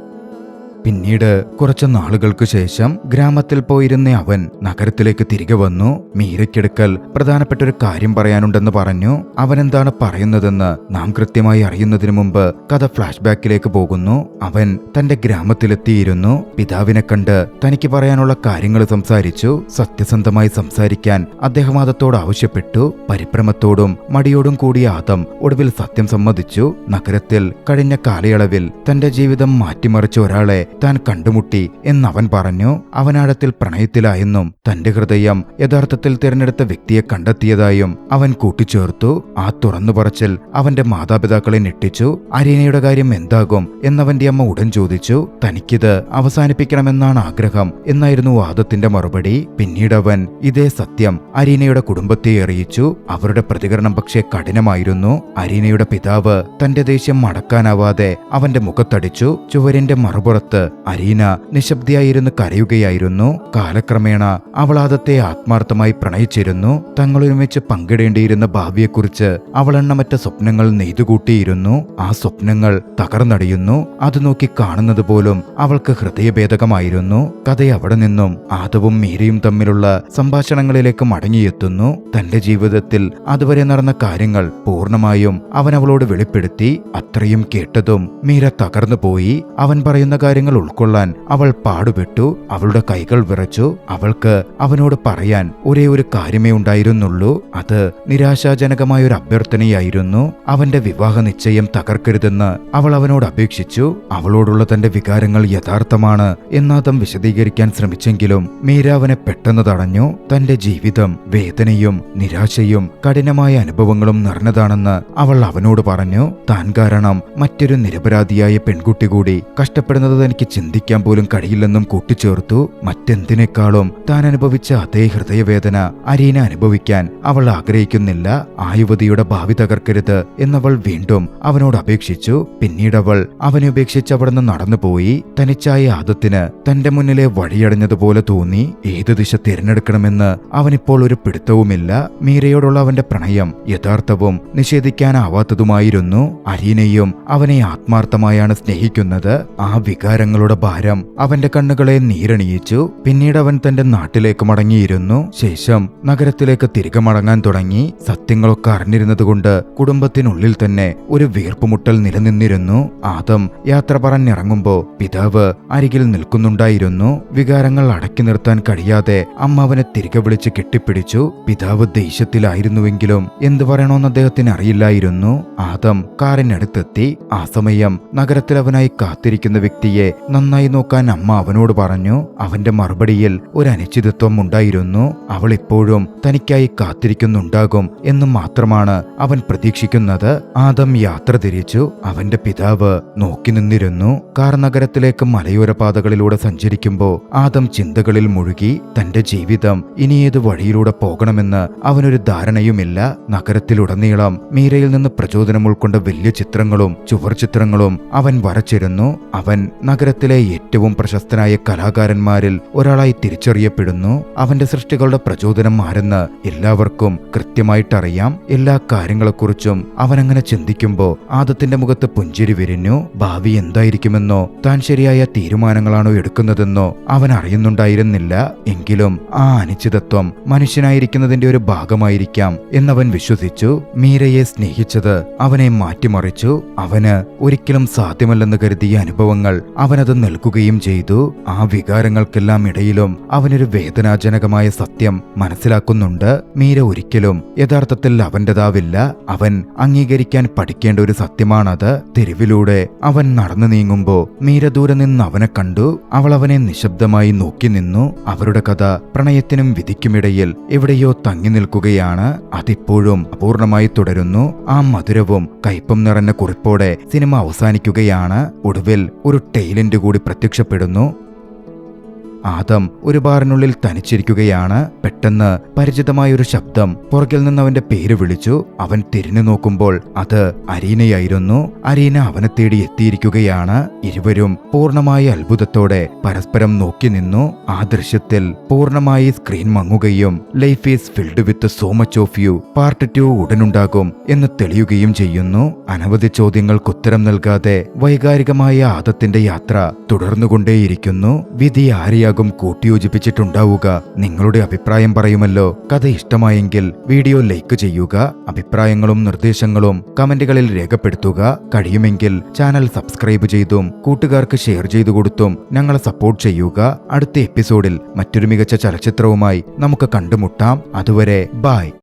പിന്നീട് കുറച്ചു നാളുകൾക്ക് ശേഷം ഗ്രാമത്തിൽ പോയിരുന്ന അവൻ നഗരത്തിലേക്ക് തിരികെ വന്നു. മീരയ്ക്കെടുക്കൽ പ്രധാനപ്പെട്ട ഒരു കാര്യം പറയാനുണ്ടെന്ന് പറഞ്ഞു. അവനെന്താണ് പറയുന്നതെന്ന് നാം കൃത്യമായി അറിയുന്നതിനു മുമ്പ് കഥ ഫ്ലാഷ് ബാക്കിലേക്ക് പോകുന്നു. അവൻ തന്റെ ഗ്രാമത്തിലെത്തിയിരുന്നു. പിതാവിനെ കണ്ട് തനിക്ക് പറയാനുള്ള കാര്യങ്ങൾ സംസാരിച്ചു. സത്യസന്ധമായി സംസാരിക്കാൻ അദ്ദേഹം ആദത്തോട് ആവശ്യപ്പെട്ടു. പരിഭ്രമത്തോടും മടിയോടും കൂടിയ ആദം ഒടുവിൽ സത്യം സമ്മതിച്ചു. നഗരത്തിൽ കഴിഞ്ഞ കാലയളവിൽ തന്റെ ജീവിതം മാറ്റിമറിച്ച ഒരാളെ താൻ കണ്ടുമുട്ടി എന്നവൻ പറഞ്ഞു. അവനാഴത്തിൽ പ്രണയത്തിലായെന്നും തന്റെ ഹൃദയം യഥാർത്ഥത്തിൽ തിരഞ്ഞെടുത്ത വ്യക്തിയെ കണ്ടെത്തിയതായും അവൻ കൂട്ടിച്ചേർത്തു. ആ തുറന്നു പറച്ചിൽ അവന്റെ മാതാപിതാക്കളെ ഞെട്ടിച്ചു. അരീനയുടെ കാര്യം എന്താകും എന്നവന്റെ അമ്മ ഉടൻ ചോദിച്ചു. തനിക്കിത് അവസാനിപ്പിക്കണമെന്നാണ് ആഗ്രഹം എന്നായിരുന്നു ആദത്തിന്റെ മറുപടി. പിന്നീട് അവൻ ഇതേ സത്യം അരീനയുടെ കുടുംബത്തെ അറിയിച്ചു. അവരുടെ പ്രതികരണം പക്ഷേ കഠിനമായിരുന്നു. അരീനയുടെ പിതാവ് തന്റെ ദേഷ്യം മടക്കാനാവാതെ അവന്റെ മുഖത്തടിച്ചു. ചുവരിന്റെ മറുപുറത്ത് അരീന നിശബ്ദയായിരുന്നു കരയുകയായിരുന്നു. കാലക്രമേണ അവൾ ആദത്തെ ആത്മാർത്ഥമായി പ്രണയിച്ചിരുന്നു. തങ്ങളൊരുമിച്ച് പങ്കിടേണ്ടിയിരുന്ന ഭാവിയെക്കുറിച്ച് അവൾ എണ്ണമറ്റ സ്വപ്നങ്ങൾ നെയ്തുകൂട്ടിയിരുന്നു. ആ സ്വപ്നങ്ങൾ തകർന്നടിയുന്നു. അത് നോക്കി കാണുന്നത് പോലും അവൾക്ക് ഹൃദയഭേദകമായിരുന്നു. കഥ അവിടെ നിന്നും ആദവും മീരയും തമ്മിലുള്ള സംഭാഷണങ്ങളിലേക്ക് മടങ്ങിയെത്തുന്നു. തന്റെ ജീവിതത്തിൽ അതുവരെ നടന്ന കാര്യങ്ങൾ പൂർണ്ണമായും അവൻ അവളോട് വെളിപ്പെടുത്തി. അത്രയും കേട്ടതും മീര തകർന്നു പോയി. അവൻ പറയുന്ന കാര്യങ്ങൾ ഉൾക്കൊള്ളാൻ അവൾ പാടുപെട്ടു. അവളുടെ കൈകൾ വിറച്ചു. അവൾക്ക് അവനോട് പറയാൻ ഒരേ ഒരു കാര്യമേ ഉണ്ടായിരുന്നുള്ളൂ. അത് നിരാശാജനകമായ ഒരു അഭ്യർത്ഥനയായിരുന്നു. അവന്റെ വിവാഹ നിശ്ചയം തകർക്കരുതെന്ന് അവൾ അവനോട് അപേക്ഷിച്ചു. അവളോടുള്ള തന്റെ വികാരങ്ങൾ യഥാർത്ഥമാണ് എന്നാദം വിശദീകരിക്കാൻ ശ്രമിച്ചെങ്കിലും മീര അവനെ പെട്ടെന്ന് തടഞ്ഞു. തന്റെ ജീവിതം വേദനയും നിരാശയും കഠിനമായ അനുഭവങ്ങളും നിറഞ്ഞതാണെന്ന് അവൾ അവനോട് പറഞ്ഞു. താൻ കാരണം മറ്റൊരു നിരപരാധിയായ പെൺകുട്ടി കൂടി കഷ്ടപ്പെടുന്നത് തനിക്ക് ചിന്തിക്കാൻ പോലും കഴിയില്ലെന്നും കൂട്ടിച്ചേർത്തു. മറ്റെന്തിനേക്കാളും താൻ അനുഭവിച്ച അതേ ഹൃദയവേദന അരീന അനുഭവിക്കാൻ അവൾ ആഗ്രഹിക്കുന്നില്ല. ആ യുവതിയുടെ ഭാവി തകർക്കരുത് എന്നവൾ വീണ്ടും അവനോട് അപേക്ഷിച്ചു. പിന്നീട് അവൾ അവനെ ഉപേക്ഷിച്ച് അവിടുന്ന് നടന്നുപോയി. തനിച്ചായ ആദത്തിന് തന്റെ മുന്നിലെ വഴിയടഞ്ഞതുപോലെ തോന്നി. ഏത് ദിശ തിരഞ്ഞെടുക്കണമെന്ന് അവനിപ്പോൾ ഒരു പിടുത്തവുമില്ല. മീരയോടുള്ള അവന്റെ പ്രണയം യഥാർത്ഥവും നിഷേധിക്കാനാവാത്തതുമായിരുന്നു. അരീനയും അവനെ ആത്മാർത്ഥമായാണ് സ്നേഹിക്കുന്നത്. ആ വികാരങ്ങളുടെ ഭാരം അവന്റെ കണ്ണുകളെ നീരണിയിച്ചു. പിന്നീട് അവൻ തന്റെ നാട്ടിലേക്ക് മടങ്ങിയിരുന്നു. ശേഷം നഗരത്തിലേക്ക് തിരികെ മടങ്ങാൻ തുടങ്ങി. സത്യങ്ങളൊക്കെ അറിഞ്ഞിരുന്നതുകൊണ്ട് കുടുംബത്തിനുള്ളിൽ തന്നെ ഒരു വീർപ്പുമുട്ടൽ നിലനിന്നിരുന്നു. ആദം യാത്ര പറഞ്ഞിറങ്ങുമ്പോ പിതാവ് അരികിൽ നിൽക്കുന്നുണ്ടായിരുന്നു. വികാരങ്ങൾ അടക്കി നിർത്താൻ കഴിയാതെ അമ്മ അവനെ തിരികെ വിളിച്ച് കെട്ടിപ്പിടിച്ചു. പിതാവ് ദേഷ്യത്തിലായിരുന്നുവെങ്കിലും എന്തു പറയണമെന്ന് അദ്ദേഹത്തിന് അറിയില്ലായിരുന്നു. ആദം കാറിനടുത്തെത്തി. ആ സമയം നഗരത്തിൽ അവനായി കാത്തിരിക്കുന്ന വ്യക്തിയെ നന്നായി നോക്കാൻ അമ്മ അവനോട് പറഞ്ഞു. അവന്റെ മറുപടിയിൽ ഒരു അനിശ്ചിതത്വം ഉണ്ടായിരുന്നു. അവൾ ഇപ്പോഴും തനിക്കായി കാത്തിരിക്കുന്നുണ്ടാകും എന്ന് മാത്രമാണ് അവൻ പ്രതീക്ഷിക്കുന്നത്. ആദം യാത്ര തിരിച്ചു. അവന്റെ പിതാവ് നോക്കി നിന്നിരുന്നു. കാർ നഗരത്തിലേക്ക് മലയോര പാതകളിലൂടെ സഞ്ചരിക്കുമ്പോ ആദം ചിന്തകളിൽ മുഴുകി. തന്റെ ജീവിതം ഇനി ഏത് വഴിയിലൂടെ പോകണമെന്ന് അവനൊരു ധാരണയുമില്ല. നഗരത്തിലുടനീളം മീരയിൽ നിന്ന് പ്രചോദനം ഉൾക്കൊണ്ട വലിയ ചിത്രങ്ങളും ചുവർ ചിത്രങ്ങളും അവൻ വരച്ചിരുന്നു. അവൻ നഗര നഗരത്തിലെ ഏറ്റവും പ്രശസ്തനായ കലാകാരന്മാരിൽ ഒരാളായി തിരിച്ചറിയപ്പെടുന്നു. അവന്റെ സൃഷ്ടികളുടെ പ്രചോദനം ആരെന്ന് എല്ലാവർക്കും കൃത്യമായിട്ടറിയാം. എല്ലാ കാര്യങ്ങളെക്കുറിച്ചും അവനങ്ങനെ ചിന്തിക്കുമ്പോൾ ആദത്തിന്റെ മുഖത്ത് പുഞ്ചിരി വിരിഞ്ഞു. ഭാവി എന്തായിരിക്കുമെന്നോ താൻ ശരിയായ തീരുമാനങ്ങളാണോ എടുക്കുന്നതെന്നോ അവൻ അറിയുന്നുണ്ടായിരുന്നില്ല. എങ്കിലും ആ അനിശ്ചിതത്വം മനുഷ്യനായിരിക്കുന്നതിന്റെ ഒരു ഭാഗമായിരിക്കാം എന്നവൻ വിശ്വസിച്ചു. മീരയെ സ്നേഹിച്ചത് അവനെ മാറ്റിമറിച്ചു. അവന് ഒരിക്കലും സാധ്യമല്ലെന്ന് കരുതിയ അനുഭവങ്ങൾ അവനത് നൽകുകയും ചെയ്തു. ആ വികാരങ്ങൾക്കെല്ലാം ഇടയിലും അവനൊരു വേദനാജനകമായ സത്യം മനസ്സിലാക്കുന്നുണ്ട്. മീര ഒരിക്കലും യഥാർത്ഥത്തിൽ അവന്റേതാവില്ല. അവൻ അംഗീകരിക്കാൻ പഠിക്കേണ്ട ഒരു സത്യമാണത്. തെരുവിലൂടെ അവൻ നടന്നു നീങ്ങുമ്പോ മീര ദൂരെ നിന്ന് അവനെ കണ്ടു. അവൾ അവനെ നിശബ്ദമായി നോക്കി നിന്നു. അവരുടെ കഥ പ്രണയത്തിനും വിധിക്കുമിടയിൽ എവിടെയോ തങ്ങി നിൽക്കുകയാണ്. അതിപ്പോഴും അപൂർണമായി തുടരുന്നു. ആ മധുരവും കയ്പും നിറഞ്ഞ കുറിപ്പോടെ സിനിമ അവസാനിക്കുകയാണ്. ഒടുവിൽ ഒരു ടെയിലന്റ് കൂടി പ്രത്യക്ഷപ്പെടുന്നു. ആദം ഒരു ബാറിനുള്ളിൽ തനിച്ചിരിക്കുകയാണ്. പെട്ടെന്ന് പരിചിതമായൊരു ശബ്ദം പുറകിൽ നിന്ന് അവന്റെ പേര് വിളിച്ചു. അവൻ തിരിഞ്ഞു നോക്കുമ്പോൾ അത് അരീനയായിരുന്നു. അരീന അവനെ തേടി എത്തിയിരിക്കുകയാണ്. ഇരുവരും പൂർണ്ണമായ അത്ഭുതത്തോടെ പരസ്പരം നോക്കി നിന്നു. ആ ദൃശ്യത്തിൽ പൂർണ്ണമായി സ്ക്രീൻ മങ്ങുകയും life is filled with so much of you part 2 ഉടനുണ്ടാകും എന്ന് തെളിയുകയും ചെയ്യുന്നു. അനവധി ചോദ്യങ്ങൾക്ക് ഉത്തരം നൽകാതെ വൈകാരികമായ ആദത്തിന്റെ യാത്ര തുടർന്നുകൊണ്ടേയിരിക്കുന്നു. വിധി ആരെയാകും കൂട്ടിയോജിപ്പിച്ചിട്ടുണ്ടാവുക? നിങ്ങളുടെ അഭിപ്രായം പറയുമല്ലോ. കഥ ഇഷ്ടമായെങ്കിൽ വീഡിയോ ലൈക്ക് ചെയ്യുക. അഭിപ്രായങ്ങളും നിർദ്ദേശങ്ങളും കമന്റുകളിൽ രേഖപ്പെടുത്തുക. കഴിയുമെങ്കിൽ ചാനൽ സബ്സ്ക്രൈബ് ചെയ്തും കൂട്ടുകാർക്ക് ഷെയർ ചെയ്തു കൊടുത്തും ഞങ്ങളെ സപ്പോർട്ട് ചെയ്യുക. അടുത്ത എപ്പിസോഡിൽ മറ്റൊരു മികച്ച ചലച്ചിത്രവുമായി നമുക്ക് കണ്ടുമുട്ടാം. അതുവരെ ബൈ.